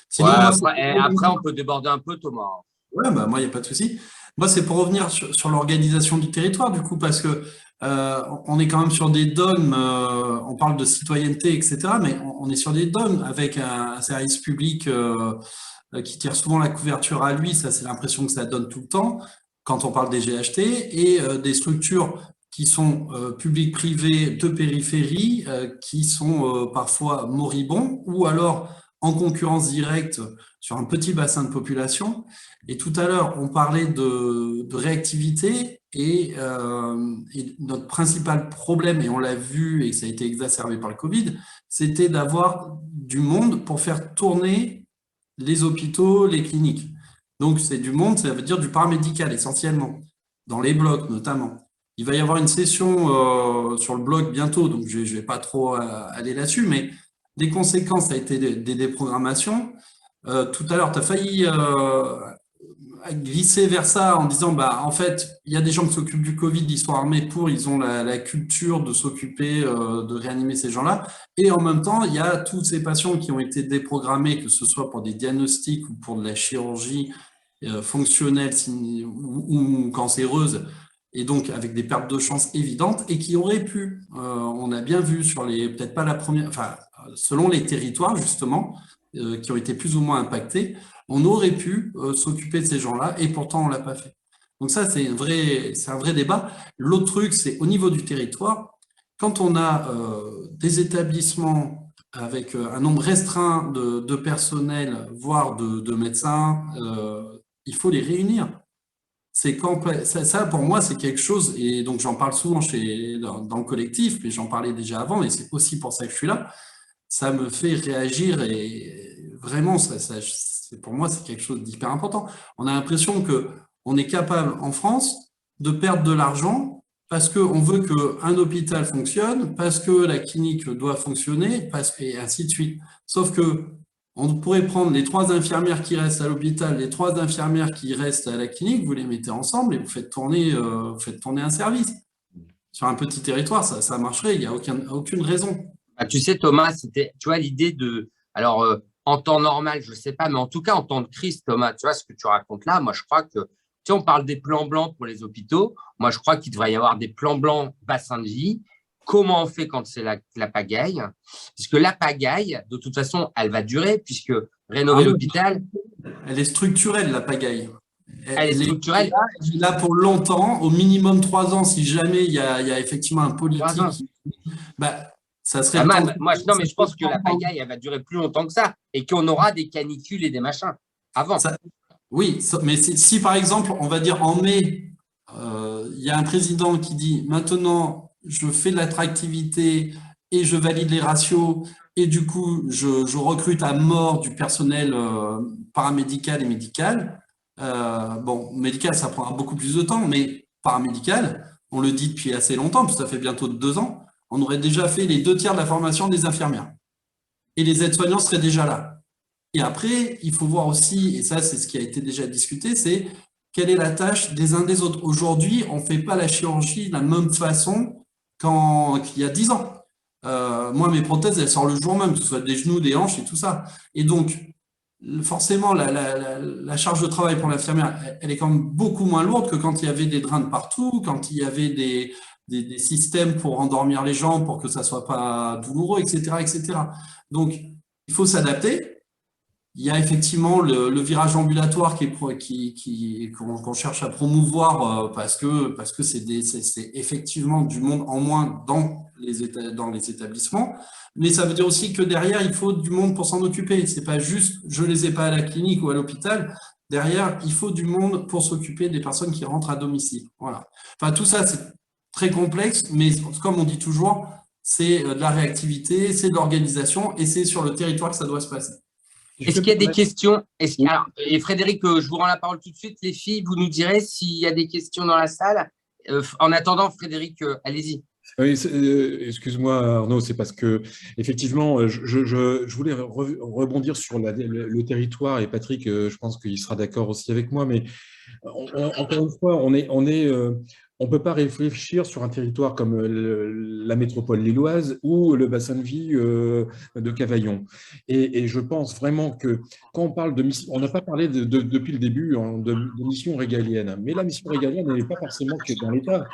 Sinon, après, on peut déborder un peu, Thomas. Ouais, bah, moi, il n'y a pas de souci. Moi, c'est pour revenir sur l'organisation du territoire, du coup, parce que on est quand même sur des dogmes, on parle de citoyenneté, etc., mais on est sur des dogmes avec un service public qui tire souvent la couverture à lui, ça c'est l'impression que ça donne tout le temps quand on parle des GHT, et des structures qui sont publiques-privées de périphérie, qui sont parfois moribonds, ou alors en concurrence directe sur un petit bassin de population. Et tout à l'heure, on parlait de réactivité et notre principal problème, et on l'a vu et ça a été exacerbé par le Covid, c'était d'avoir du monde pour faire tourner les hôpitaux, les cliniques. Donc, c'est du monde, ça veut dire du paramédical essentiellement, dans les blocs notamment. Il va y avoir une session sur le blog bientôt, donc je ne vais pas trop aller là-dessus, mais des conséquences, ça a été des déprogrammations. Tout à l'heure, tu as failli glisser vers ça en disant, bah, en fait, il y a des gens qui s'occupent du Covid, ils sont armés ils ont la culture de s'occuper, de réanimer ces gens-là. Et en même temps, il y a tous ces patients qui ont été déprogrammés, que ce soit pour des diagnostics ou pour de la chirurgie fonctionnelle ou cancéreuse, et donc avec des pertes de chance évidentes, et qui auraient pu, on a bien vu sur peut-être pas la première, enfin, selon les territoires justement, qui ont été plus ou moins impactés, on aurait pu s'occuper de ces gens-là, et pourtant on ne l'a pas fait. Donc ça, c'est un vrai débat. L'autre truc, c'est au niveau du territoire, quand on a des établissements avec un nombre restreint de personnel, voire de médecins, il faut les réunir. Ça, pour moi, c'est quelque chose, et donc j'en parle souvent dans le collectif, mais j'en parlais déjà avant, et c'est aussi pour ça que je suis là. Ça me fait réagir, et vraiment, pour moi, c'est quelque chose d'hyper important. On a l'impression qu'on est capable, en France, de perdre de l'argent parce qu'on veut qu'un hôpital fonctionne, parce que la clinique doit fonctionner, et ainsi de suite. Sauf que on pourrait prendre les 3 infirmières qui restent à l'hôpital, les 3 infirmières qui restent à la clinique, vous les mettez ensemble et vous faites tourner un service. Sur un petit territoire, ça marcherait, il n'y a aucune raison. Bah, tu sais, Thomas, c'était, tu vois, l'idée de… Alors, en temps normal, je ne sais pas, mais en tout cas, en temps de crise, Thomas, tu vois, ce que tu racontes là, moi, je crois que… Tu sais, on parle des plans blancs pour les hôpitaux. Moi, je crois qu'il devrait y avoir des plans blancs bassin de vie. Comment on fait quand c'est la pagaille? Parce que la pagaille, de toute façon, elle va durer, puisque rénover l'hôpital… Elle est structurelle, la pagaille. Elle est structurelle. Elle est là pour longtemps, au minimum 3 ans, si jamais il y a effectivement un politique. Bah, ça serait non, mais je pense que la pagaille, elle va durer plus longtemps que ça et qu'on aura des canicules et des machins avant. Oui, mais si par exemple, on va dire en mai, il y a un président qui dit maintenant, je fais de l'attractivité et je valide les ratios et du coup, je recrute à mort du personnel paramédical et médical. Bon, médical, ça prendra beaucoup plus de temps, mais paramédical, on le dit depuis assez longtemps, parce que ça fait bientôt 2 ans, on aurait déjà fait les 2 tiers de la formation des infirmières. Et les aides-soignants seraient déjà là. Et après, il faut voir aussi, et ça c'est ce qui a été déjà discuté, c'est quelle est la tâche des uns des autres. Aujourd'hui, on ne fait pas la chirurgie de la même façon qu'il y a 10 ans. Moi, mes prothèses, elles sortent le jour même, que ce soit des genoux, des hanches et tout ça. Et donc, forcément, la charge de travail pour l'infirmière, elle est quand même beaucoup moins lourde que quand il y avait des drains de partout, quand il y avait des systèmes pour endormir les gens, pour que ça ne soit pas douloureux, etc., etc. Donc, il faut s'adapter. Il y a effectivement le virage ambulatoire qu'on cherche à promouvoir parce que c'est effectivement du monde en moins dans les établissements. Mais ça veut dire aussi que derrière, il faut du monde pour s'en occuper. C'est pas juste je les ai pas à la clinique ou à l'hôpital. Derrière, il faut du monde pour s'occuper des personnes qui rentrent à domicile. Voilà. Enfin, tout ça, c'est très complexe, mais comme on dit toujours, c'est de la réactivité, c'est de l'organisation et c'est sur le territoire que ça doit se passer. Est-ce qu'il y a des questions? Et Frédéric, je vous rends la parole tout de suite. Les filles, vous nous direz s'il y a des questions dans la salle. En attendant, Frédéric, allez-y. Oui, excuse-moi Arnaud, c'est parce que effectivement, je voulais rebondir sur le territoire et Patrick, je pense qu'il sera d'accord aussi avec moi, mais encore une fois, on peut pas réfléchir sur un territoire comme la métropole lilloise ou le bassin de vie de Cavaillon. Et je pense vraiment que quand on parle de mission, on n'a pas parlé depuis le début de mission régalienne, mais la mission régalienne n'est pas forcément que dans l'État,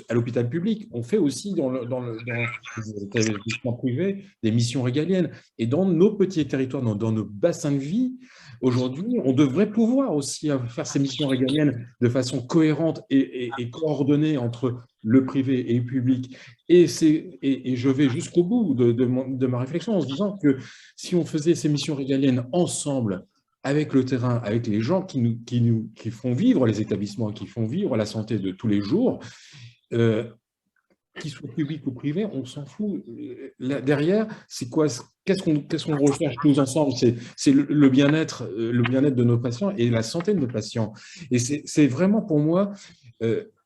à l'hôpital public. On fait aussi dans les établissements privés des missions régaliennes. Et dans nos petits territoires, dans nos bassins de vie, aujourd'hui, on devrait pouvoir aussi faire ces missions régaliennes de façon cohérente et coordonnée entre le privé et le public. Et je vais jusqu'au bout de ma réflexion en se disant que si on faisait ces missions régaliennes ensemble, avec le terrain, avec les gens qui font vivre les établissements, qui font vivre la santé de tous les jours, qu'ils soient publics ou privés, on s'en fout. Là, derrière, c'est quoi? Qu'est-ce qu'on recherche tous ensemble? C'est le bien-être de nos patients et la santé de nos patients. Et c'est vraiment pour moi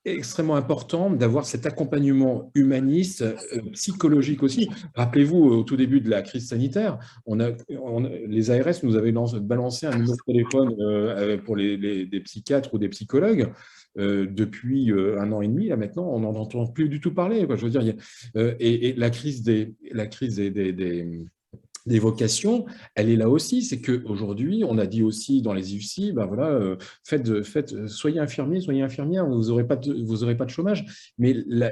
extrêmement important d'avoir cet accompagnement humaniste, psychologique aussi. Rappelez-vous, au tout début de la crise sanitaire, les ARS nous avaient balancé un numéro de téléphone pour des psychiatres ou des psychologues. Depuis 1 an et demi, là maintenant, on n'en entend plus du tout parler. Quoi. Je veux dire, et la crise des vocations, elle est là aussi. C'est qu'aujourd'hui, on a dit aussi dans les IFSI, ben voilà, soyez infirmiers, soyez infirmières, vous n'aurez pas de chômage. Mais la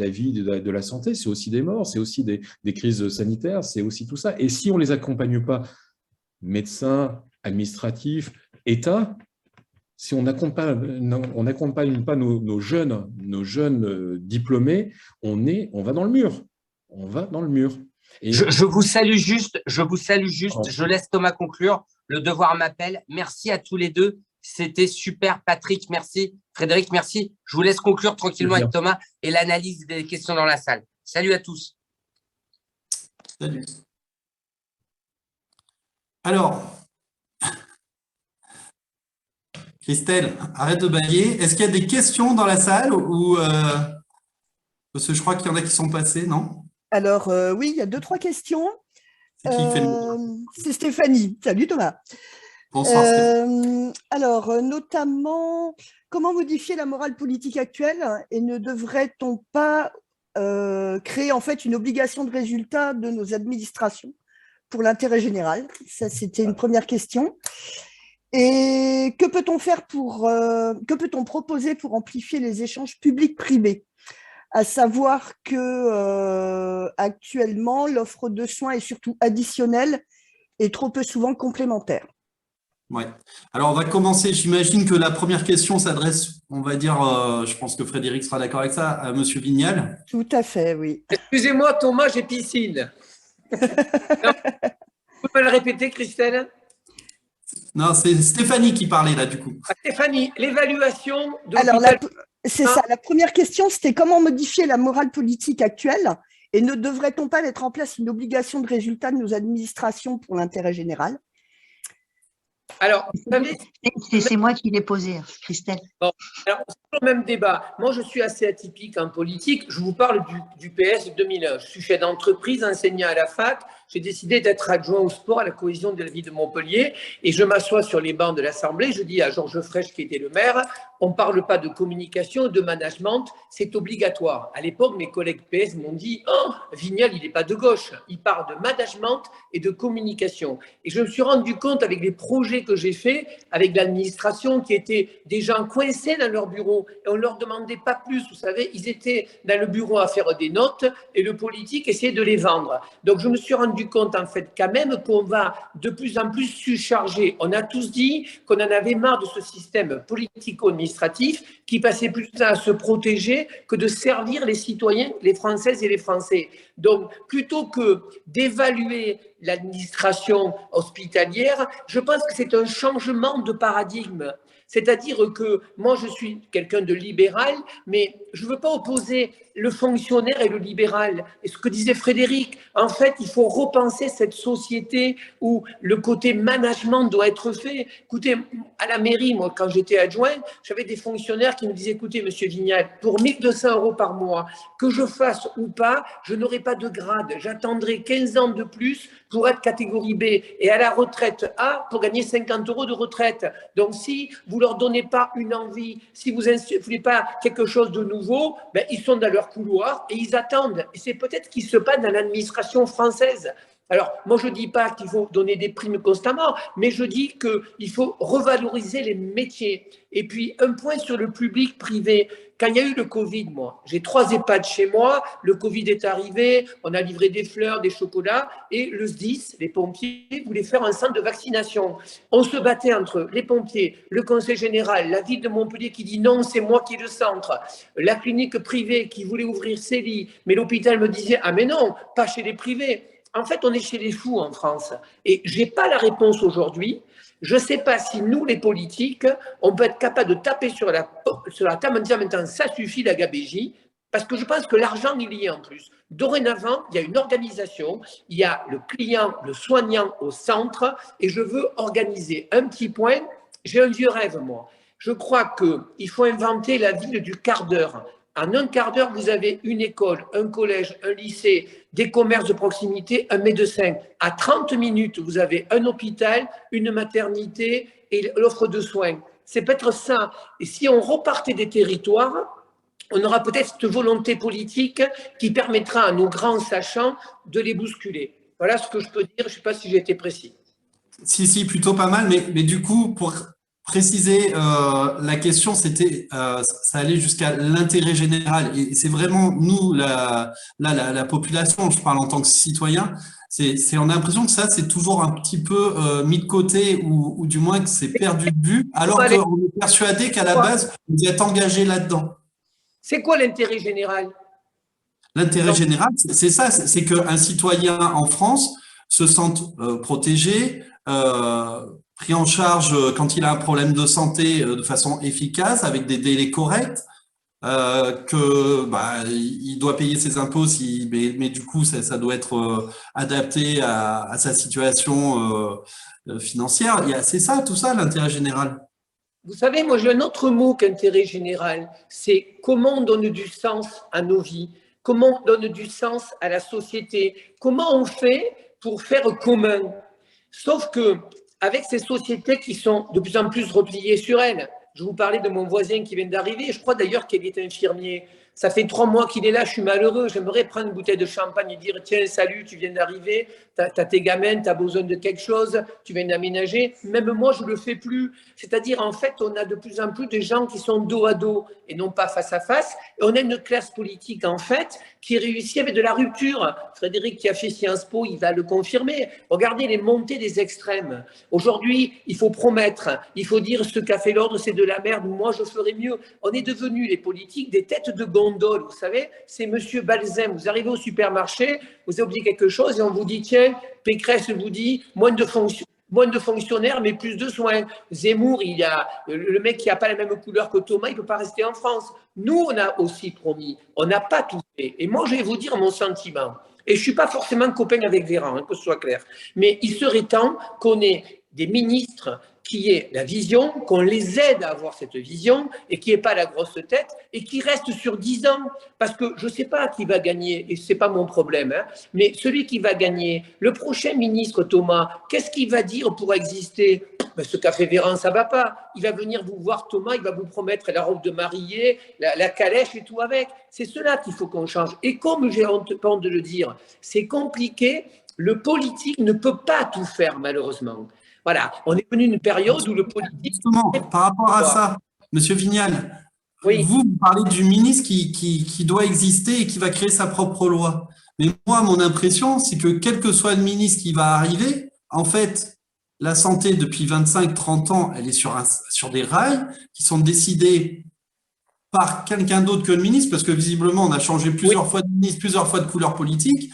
vie de la santé, c'est aussi des morts, c'est aussi des crises sanitaires, c'est aussi tout ça. Et si on ne les accompagne pas, médecins, administratifs, État, si on n'accompagne pas nos jeunes diplômés, on va dans le mur. On va dans le mur. Et je vous salue juste, je laisse Thomas conclure, le devoir m'appelle. Merci à tous les deux, c'était super. Patrick, merci. Frédéric, merci. Je vous laisse conclure tranquillement avec Thomas et l'analyse des questions dans la salle. Salut à tous. Salut. Alors, Christelle, arrête de bailler. Est-ce qu'il y a des questions dans la salle ou parce que je crois qu'il y en a qui sont passées, non? Alors, oui, il y a 2-3 questions. C'est qui fait le... C'est Stéphanie. Salut Thomas. Bonsoir, Stéphanie. Alors, notamment, comment modifier la morale politique actuelle et ne devrait-on pas créer en fait une obligation de résultat de nos administrations pour l'intérêt général? Ça, c'était une première question. Et que peut-on faire que peut-on proposer pour amplifier les échanges publics-privés? À savoir que actuellement, l'offre de soins est surtout additionnelle et trop peu souvent complémentaire. Ouais. Alors, on va commencer. J'imagine que la première question s'adresse, on va dire, je pense que Frédéric sera d'accord avec ça, à Monsieur Vignal. Tout à fait, oui. Excusez-moi, Thomas, j'ai piscine. Vous pouvez le répéter, Christelle? Non, c'est Stéphanie qui parlait là, du coup. Stéphanie, l'évaluation de Alors, l'hôpital. c'est ça. La première question, c'était comment modifier la morale politique actuelle et ne devrait-on pas mettre en place une obligation de résultat de nos administrations pour l'intérêt général? Alors, vous savez, c'est moi qui l'ai posé, Christelle. bon, alors, c'est le même débat. Moi, je suis assez atypique en politique. Je vous parle du PS de 2001. Je suis chef d'entreprise, enseignant à la fac. J'ai décidé d'être adjoint au sport à la cohésion de la ville de Montpellier et je m'assois sur les bancs de l'Assemblée. Je dis à Georges Frêche, qui était le maire, on ne parle pas de communication, de management, c'est obligatoire. À l'époque, mes collègues PS m'ont dit « Oh, Vignal, il n'est pas de gauche, il parle de management et de communication ». Et je me suis rendu compte avec les projets que j'ai faits, avec l'administration, qui étaient des gens coincés dans leur bureau et on ne leur demandait pas plus. Vous savez, ils étaient dans le bureau à faire des notes et le politique essayait de les vendre. Donc, je me suis rendu compte en fait quand même qu'on va de plus en plus surcharger. On a tous dit qu'on en avait marre de ce système politico-administratif qui passait plus de temps à se protéger que de servir les citoyens, les Françaises et les Français. Donc, plutôt que d'évaluer l'administration hospitalière, je pense que c'est un changement de paradigme. C'est-à-dire que moi, je suis quelqu'un de libéral, mais je ne veux pas opposer le fonctionnaire et le libéral. Et ce que disait Frédéric, en fait, il faut repenser cette société où le côté management doit être fait. Écoutez, à la mairie, moi, quand j'étais adjoint, j'avais des fonctionnaires qui me disaient, écoutez, monsieur Vignal, pour 1 200 € par mois, que je fasse ou pas, je n'aurai pas de grade. J'attendrai 15 ans de plus pour être catégorie B et à la retraite A pour gagner 50 € de retraite. Donc, si vous ne leur donnez pas une envie, si vous ne voulez pas quelque chose de nouveau, ben, ils sont dans leur couloir et ils attendent. Et c'est peut-être ce qui se passe dans l'administration française. Alors, moi, je ne dis pas qu'il faut donner des primes constamment, mais je dis qu'il faut revaloriser les métiers. Et puis, un point sur le public-privé. Quand il y a eu le Covid, moi, j'ai 3 EHPAD chez moi, le Covid est arrivé, on a livré des fleurs, des chocolats, et le SDIS, les pompiers, voulaient faire un centre de vaccination. On se battait entre les pompiers, le conseil général, la ville de Montpellier qui dit non, c'est moi qui ai le centre, la clinique privée qui voulait ouvrir ses lits, mais l'hôpital me disait, ah mais non, pas chez les privés. En fait, on est chez les fous en France. Et je n'ai pas la réponse aujourd'hui. Je ne sais pas si nous, les politiques, on peut être capable de taper sur la table en disant maintenant, ça suffit la gabégie, parce que je pense que l'argent, il y est en plus. Dorénavant, il y a une organisation, il y a le client, le soignant au centre, et je veux organiser un petit point. J'ai un vieux rêve, moi. Je crois qu'il faut inventer la ville du quart d'heure. En un quart d'heure, vous avez une école, un collège, un lycée, des commerces de proximité, un médecin. À 30 minutes, vous avez un hôpital, une maternité et l'offre de soins. C'est peut-être ça. Et si on repartait des territoires, on aura peut-être cette volonté politique qui permettra à nos grands sachants de les bousculer. Voilà ce que je peux dire. Je ne sais pas si j'ai été précis. Si, plutôt pas mal. Mais du coup, pour préciser la question, c'était, ça allait jusqu'à l'intérêt général. Et c'est vraiment, nous, la population, je parle en tant que citoyen, on a l'impression que ça, c'est toujours un petit peu mis de côté ou du moins que c'est perdu de vue, alors qu'on est persuadé qu'à la base, vous êtes engagé là-dedans. C'est quoi l'intérêt général? L'intérêt général, c'est ça, c'est qu'un citoyen en France se sente protégé, pris en charge quand il a un problème de santé de façon efficace, avec des délais corrects, il doit payer ses impôts, mais du coup, ça doit être adapté à sa situation financière. C'est ça, tout ça, l'intérêt général. Vous savez, moi j'ai un autre mot qu'intérêt général, c'est comment on donne du sens à nos vies, comment on donne du sens à la société, comment on fait pour faire commun. Sauf que avec ces sociétés qui sont de plus en plus repliées sur elles, je vous parlais de mon voisin qui vient d'arriver, je crois d'ailleurs qu'il est infirmier. Ça fait 3 mois qu'il est là, je suis malheureux. J'aimerais prendre une bouteille de champagne et dire tiens, salut, tu viens d'arriver, tu as tes gamins, tu as besoin de quelque chose, tu viens d'aménager. Même moi, je ne le fais plus. C'est-à-dire, en fait, on a de plus en plus de gens qui sont dos à dos et non pas face à face. Et on a une classe politique, en fait, qui réussit avec de la rupture. Frédéric, qui a fait Sciences Po, il va le confirmer. Regardez les montées des extrêmes. Aujourd'hui, il faut promettre, il faut dire ce qu'a fait l'ordre, c'est de la merde, moi je ferai mieux. On est devenus, les politiques, des têtes de gondole. Vous savez, c'est monsieur Balzem. Vous arrivez au supermarché, vous avez oublié quelque chose et on vous dit tiens, Pécresse vous dit moins de fonctionnaires, mais plus de soins. Zemmour, il y a le mec qui n'a pas la même couleur que Thomas, il ne peut pas rester en France. Nous, on a aussi promis, on n'a pas tout fait. Et moi, je vais vous dire mon sentiment. Et je ne suis pas forcément copain avec Véran, que ce soit clair. Mais il serait temps qu'on ait des ministres qui aient la vision, qu'on les aide à avoir cette vision et qui n'aient pas la grosse tête et qui restent sur 10 ans. Parce que je ne sais pas qui va gagner, et ce n'est pas mon problème, hein, mais celui qui va gagner, le prochain ministre Thomas, qu'est-ce qu'il va dire pour exister? Ben, ce qu'a fait Véran, ça ne va pas. Il va venir vous voir, Thomas, il va vous promettre la robe de mariée, la calèche et tout avec. C'est cela qu'il faut qu'on change. Et comme j'ai honte de le dire, c'est compliqué. Le politique ne peut pas tout faire, malheureusement. Voilà, on est venu une période où le politique… Justement, par rapport à ça, Monsieur Vignal, oui. vous parlez du ministre qui doit exister et qui va créer sa propre loi. Mais moi, mon impression, c'est que quel que soit le ministre qui va arriver, en fait, la santé, depuis 25-30 ans, elle est sur des rails qui sont décidés par quelqu'un d'autre que le ministre, parce que visiblement, on a changé plusieurs fois de ministre, plusieurs fois de couleur politique,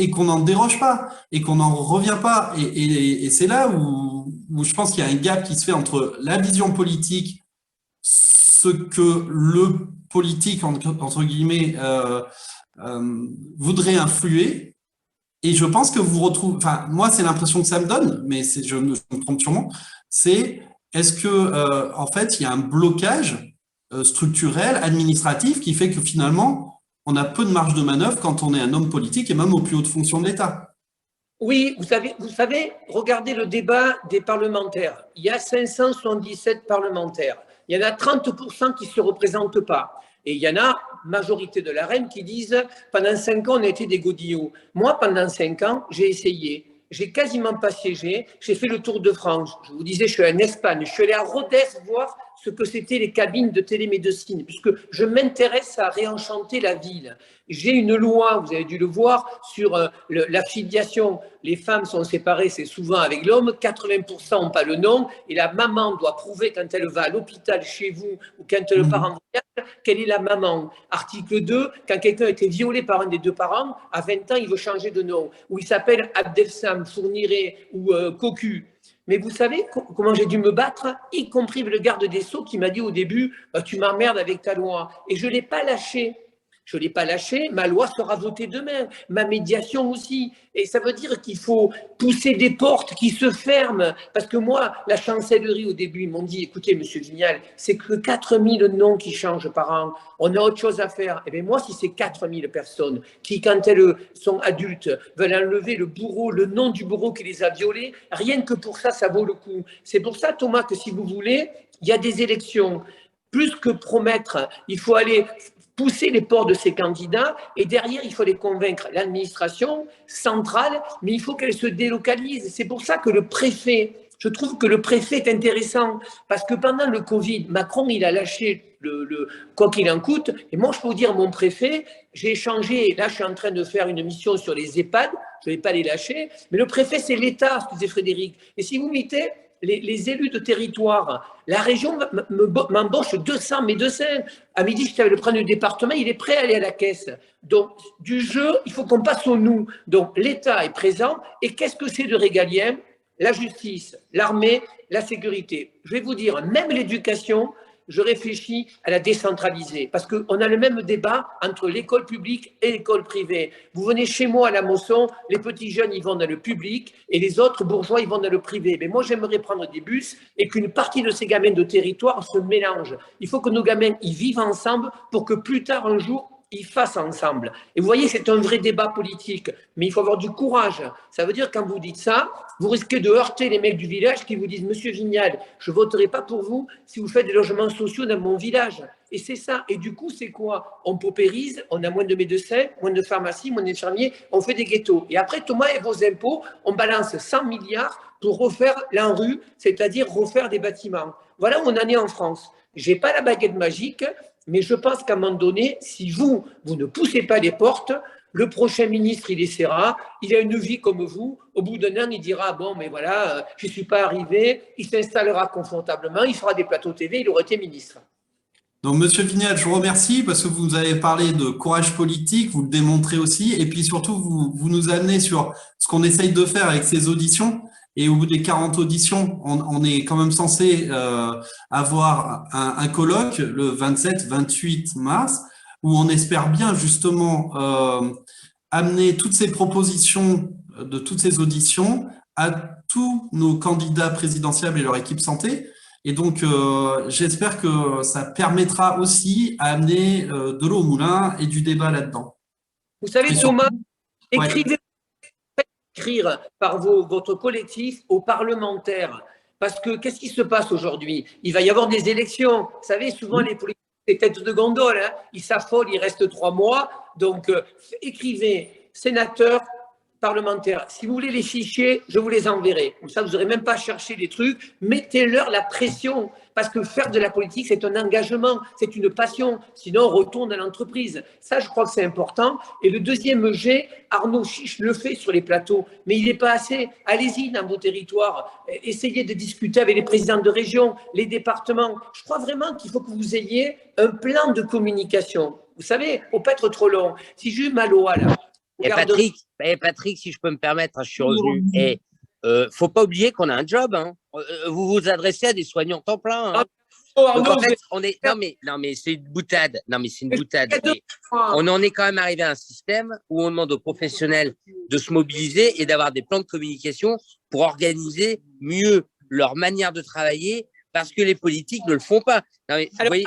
et qu'on n'en déroge pas, et qu'on n'en revient pas. Et c'est là où je pense qu'il y a un gap qui se fait entre la vision politique, ce que le politique, entre guillemets, voudrait influer. Et je pense que vous retrouvez, enfin, moi, c'est l'impression que ça me donne, mais je me trompe sûrement, c'est est-ce que, en fait, il y a un blocage structurel, administratif, qui fait que finalement, on a peu de marge de manœuvre quand on est un homme politique et même aux plus hautes fonctions de l'État. Oui, vous savez, regardez le débat des parlementaires. Il y a 577 parlementaires. Il y en a 30% qui ne se représentent pas. Et il y en a, majorité de la reine, qui disent « pendant 5 ans, on a été des godillots ». Moi, pendant 5 ans, j'ai essayé. J'ai quasiment pas siégé. J'ai fait le tour de France. Je vous disais, je suis allé en Espagne. Je suis allé à Rodez voir ce que c'était les cabines de télémédecine, puisque je m'intéresse à réenchanter la ville. J'ai une loi, vous avez dû le voir, sur la filiation. Les femmes sont séparées, c'est souvent avec l'homme, 80% n'ont pas le nom, et la maman doit prouver quand elle va à l'hôpital chez vous ou quand elle part en voyage, quelle est la maman. Article 2, quand quelqu'un a été violé par un des deux parents, à 20 ans, il veut changer de nom, ou il s'appelle Abdelsam, Fourniré ou Cocu. Mais vous savez comment j'ai dû me battre, y compris le garde des Sceaux qui m'a dit au début « tu m'emmerdes avec ta loi ». Et je ne l'ai pas lâché. Je ne l'ai pas lâché, ma loi sera votée demain, ma médiation aussi. Et ça veut dire qu'il faut pousser des portes qui se ferment. Parce que moi, la chancellerie, au début, ils m'ont dit, écoutez, monsieur Vignal, c'est que 4000 noms qui changent par an. On a autre chose à faire. Et bien moi, si c'est 4000 personnes qui, quand elles sont adultes, veulent enlever le bourreau, le nom du bourreau qui les a violés, rien que pour ça, ça vaut le coup. C'est pour ça, Thomas, que si vous voulez, il y a des élections. Plus que promettre, il faut aller pousser les ports de ces candidats et derrière, il faut les convaincre, l'administration centrale, mais il faut qu'elle se délocalise. C'est pour ça que le préfet Je trouve que le préfet est intéressant parce que pendant le Covid, Macron, il a lâché quoi qu'il en coûte. Et moi, je peux vous dire, mon préfet, j'ai échangé. Là, je suis en train de faire une mission sur les EHPAD. Je ne vais pas les lâcher. Mais le préfet, c'est l'État, ce que disait Frédéric. Et si vous mettez les élus de territoire, la région m'embauche 200 médecins. À midi, je savais le prendre du département, il est prêt à aller à la caisse. Donc, du jeu, il faut qu'on passe au nous. Donc, l'État est présent. Et qu'est-ce que c'est de régalien? La justice, l'armée, la sécurité. Je vais vous dire, même l'éducation, je réfléchis à la décentraliser parce qu'on a le même débat entre l'école publique et l'école privée. Vous venez chez moi à la Mosson, les petits jeunes, ils vont dans le public et les autres bourgeois, ils vont dans le privé. Mais moi, j'aimerais prendre des bus et qu'une partie de ces gamins de territoire se mélange. Il faut que nos gamins, ils vivent ensemble pour que plus tard, un jour, ils fassent ensemble. Et vous voyez, c'est un vrai débat politique, mais il faut avoir du courage. Ça veut dire, quand vous dites ça, vous risquez de heurter les mecs du village qui vous disent « Monsieur Vignal, je ne voterai pas pour vous si vous faites des logements sociaux dans mon village. » Et c'est ça. Et du coup, c'est quoi? On paupérise, on a moins de médecins, moins de pharmacies, moins d'infirmiers, on fait des ghettos. Et après, Thomas et vos impôts, on balance 100 milliards pour refaire l'ANRU, c'est-à-dire refaire des bâtiments. Voilà où on en est en France. Je n'ai pas la baguette magique, mais je pense qu'à un moment donné, si vous ne poussez pas les portes, le prochain ministre, il essaiera, il a une vie comme vous, au bout d'un an, il dira « bon, mais voilà, je ne suis pas arrivé », il s'installera confortablement, il fera des plateaux TV, il aurait été ministre. Donc, Monsieur Vignal, je vous remercie parce que vous nous avez parlé de courage politique, vous le démontrez aussi, et puis surtout, vous nous amenez sur ce qu'on essaye de faire avec ces auditions. Et au bout des 40 auditions, on est quand même censé avoir un colloque le 27-28 mars, où on espère bien justement amener toutes ces propositions de toutes ces auditions à tous nos candidats présidentiels et leur équipe santé. Et donc, j'espère que ça permettra aussi à amener de l'eau au moulin et du débat là-dedans. Vous savez, surtout, Thomas, ouais. écrire par votre collectif aux parlementaires. Parce que qu'est-ce qui se passe aujourd'hui? Il va y avoir des élections. Vous savez, souvent, les politiques, c'est tête de gondole. Hein, ils s'affolent, il reste 3 mois. Donc, écrivez, sénateurs, parlementaires. Si vous voulez les fichiers, je vous les enverrai. Comme ça, vous n'aurez même pas à chercher les trucs. Mettez-leur la pression. Parce que faire de la politique, c'est un engagement, c'est une passion. Sinon, on retourne à l'entreprise. Ça, je crois que c'est important. Et le deuxième jet, Arnaud Chiche le fait sur les plateaux. Mais il n'est pas assez. Allez-y dans vos territoires. Essayez de discuter avec les présidents de région, les départements. Je crois vraiment qu'il faut que vous ayez un plan de communication. Vous savez, il ne faut pas être trop long. Si j'ai eu mal au là. Patrick, si je peux me permettre, je suis revenu. Et faut pas oublier qu'on a un job. Hein. Vous vous adressez à des soignants temps plein. Hein. Donc, en fait, non mais c'est une boutade. Non mais c'est une boutade. Mais on en est quand même arrivé à un système où on demande aux professionnels de se mobiliser et d'avoir des plans de communication pour organiser mieux leur manière de travailler parce que les politiques ne le font pas. Non, mais, alors, vous voyez,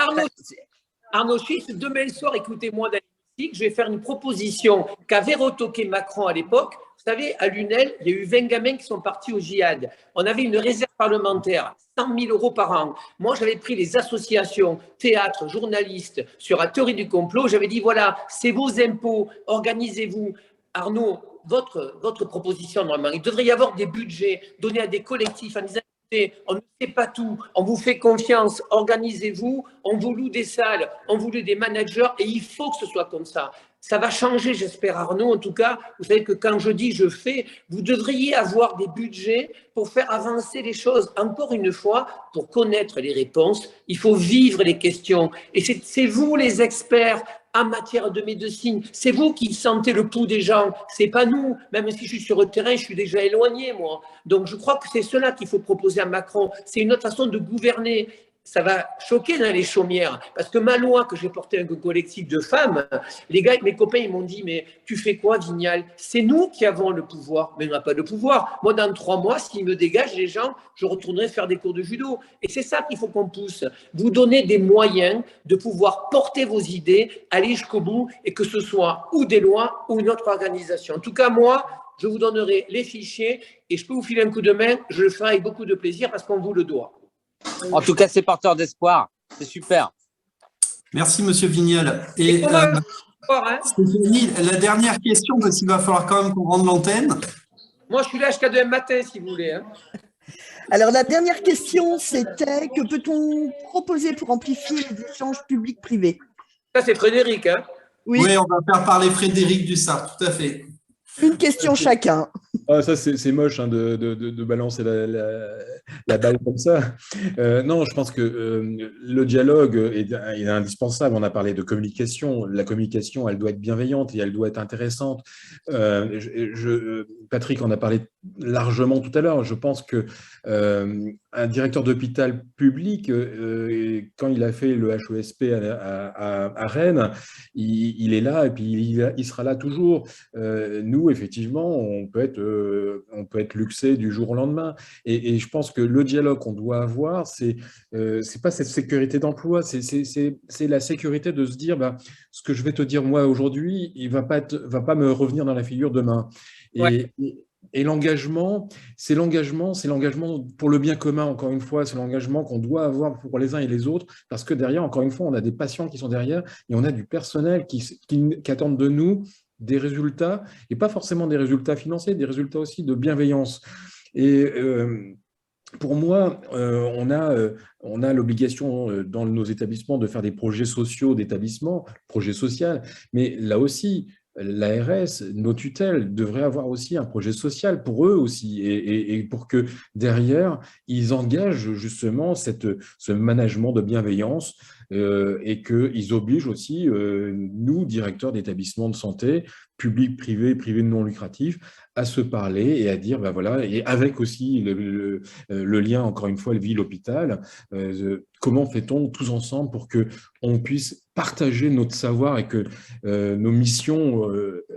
Arnaud Chiche, demain soir, écoutez-moi dans l'hémicycle, je vais faire une proposition qu'avait retoqué Macron à l'époque. Vous savez, à Lunel, il y a eu 20 gamins qui sont partis au djihad. On avait une réserve parlementaire, 100 000 € par an. Moi, j'avais pris les associations, théâtre, journalistes, sur la théorie du complot. J'avais dit, voilà, c'est vos impôts, organisez-vous. Arnaud, votre proposition, normalement, il devrait y avoir des budgets donnés à des collectifs en disant, on ne sait pas tout, on vous fait confiance, organisez-vous, on vous loue des salles, on vous loue des managers et il faut que ce soit comme ça. Ça va changer, j'espère, Arnaud. En tout cas, vous savez que quand je dis je fais, vous devriez avoir des budgets pour faire avancer les choses. Encore une fois, pour connaître les réponses, il faut vivre les questions. Et c'est vous les experts en matière de médecine. C'est vous qui sentez le pouls des gens. C'est pas nous. Même si je suis sur le terrain, je suis déjà éloigné, moi. Donc, je crois que c'est cela qu'il faut proposer à Macron. C'est une autre façon de gouverner. Ça va choquer dans les chaumières. Parce que ma loi que j'ai portée avec un collectif de femmes, les gars, mes copains, ils m'ont dit, mais tu fais quoi, Vignal? C'est nous qui avons le pouvoir. Mais on n'a pas de pouvoir. Moi, dans 3 mois, s'ils me dégagent, les gens, je retournerai faire des cours de judo. Et c'est ça qu'il faut qu'on pousse. Vous donner des moyens de pouvoir porter vos idées, aller jusqu'au bout, et que ce soit ou des lois ou une autre organisation. En tout cas, moi, je vous donnerai les fichiers et je peux vous filer un coup de main. Je le ferai avec beaucoup de plaisir parce qu'on vous le doit. En tout cas, c'est porteur d'espoir. C'est super. Merci, Monsieur Vignal. Et Stéphanie, la dernière question, parce qu'il va falloir quand même qu'on rende l'antenne. Moi, je suis là jusqu'à demain matin, si vous voulez. Hein. Alors, la dernière question, c'était que peut-on proposer pour amplifier les échanges publics-privés? Ça, c'est Frédéric, hein? Oui, Oui, on va faire parler Frédéric Dussart, tout à fait. une question chacun. Ah, ça, c'est moche hein, de balancer la balle comme ça. Non, je pense que le dialogue est indispensable. On a parlé de communication. La communication, elle doit être bienveillante et elle doit être intéressante. Patrick en a parlé largement tout à l'heure. Je pense que un directeur d'hôpital public, quand il a fait le HESP à Rennes, il est là et puis il sera là toujours. Nous, effectivement, on peut être luxé du jour au lendemain. Et je pense que le dialogue qu'on doit avoir, c'est pas cette sécurité d'emploi, c'est la sécurité de se dire, bah, ce que je vais te dire moi aujourd'hui, il va pas me revenir dans la figure demain. Et l'engagement, c'est l'engagement pour le bien commun, encore une fois, c'est l'engagement qu'on doit avoir pour les uns et les autres, parce que derrière, encore une fois, on a des patients qui sont derrière et on a du personnel qui attendent de nous des résultats, et pas forcément des résultats financiers, des résultats aussi de bienveillance. Et pour moi, on a l'obligation dans nos établissements de faire des projets sociaux d'établissement, projets sociaux, mais là aussi, l'ARS, nos tutelles devraient avoir aussi un projet social pour eux aussi, et pour que derrière, ils engagent justement ce management de bienveillance et qu'ils obligent aussi, nous, directeurs d'établissements de santé, publics, privés, privés non lucratifs, à se parler et à dire, ben voilà, et avec aussi le lien, encore une fois, ville-hôpital, comment fait-on tous ensemble pour qu'on puisse partager notre savoir et que nos missions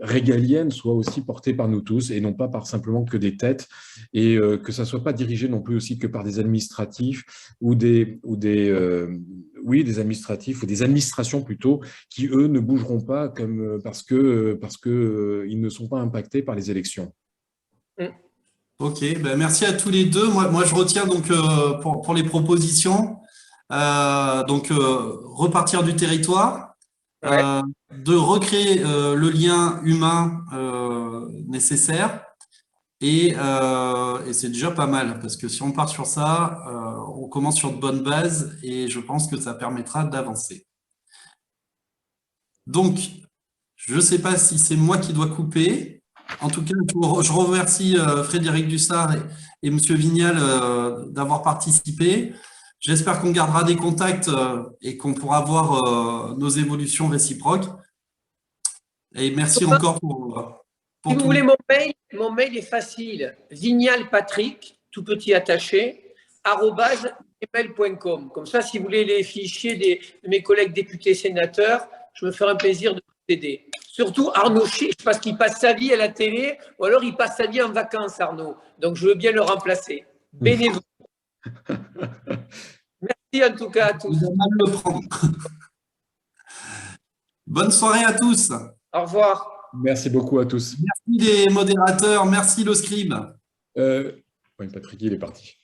régaliennes soient aussi portées par nous tous et non pas par simplement que des têtes, et que ça ne soit pas dirigé non plus aussi que par des administratifs ou des administratifs ou des administrations plutôt qui, eux, ne bougeront pas parce que ils ne sont pas impactés par les élections. Ok, ben merci à tous les deux. Moi je retiens donc pour les propositions, repartir du territoire, de recréer le lien humain nécessaire, et c'est déjà pas mal, parce que si on part sur ça, on commence sur de bonnes bases et je pense que ça permettra d'avancer. Donc, je ne sais pas si c'est moi qui dois couper. En tout cas, je remercie Frédéric Dussart et M. Vignal d'avoir participé. J'espère qu'on gardera des contacts et qu'on pourra voir nos évolutions réciproques. Et merci encore pour si vous tout. voulez mon mail est facile. vignalpatrick, tout petit attaché, @gmail.com. Comme ça, si vous voulez les fichiers de mes collègues députés sénateurs, je me ferai un plaisir de vous aider. Surtout Arnaud Chiche, parce qu'il passe sa vie à la télé, ou alors il passe sa vie en vacances, Arnaud. Donc, je veux bien le remplacer. Bénévole. Merci en tout cas à tous. Bonne soirée à tous. Au revoir. Merci beaucoup à tous. Merci les modérateurs, merci le scribe. Oui, Patrick, il est parti.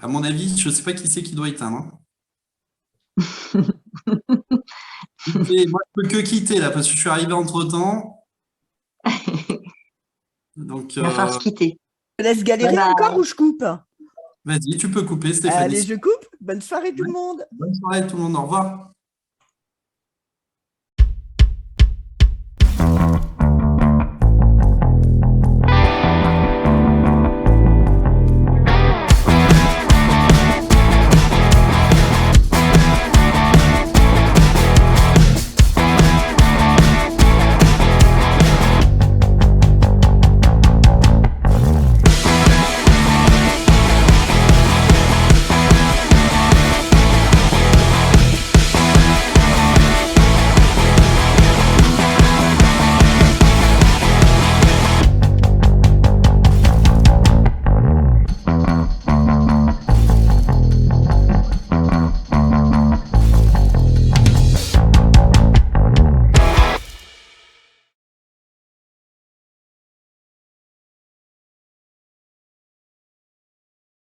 À mon avis, je ne sais pas qui c'est qui doit éteindre. Et moi, je ne peux que quitter là, parce que je suis arrivé entre-temps. Donc, Il va falloir se quitter. Je laisse galérer encore ou je coupe? Vas-y, tu peux couper, Stéphanie. Allez, je coupe. Bonne soirée tout le monde. Bonne soirée tout le monde, au revoir.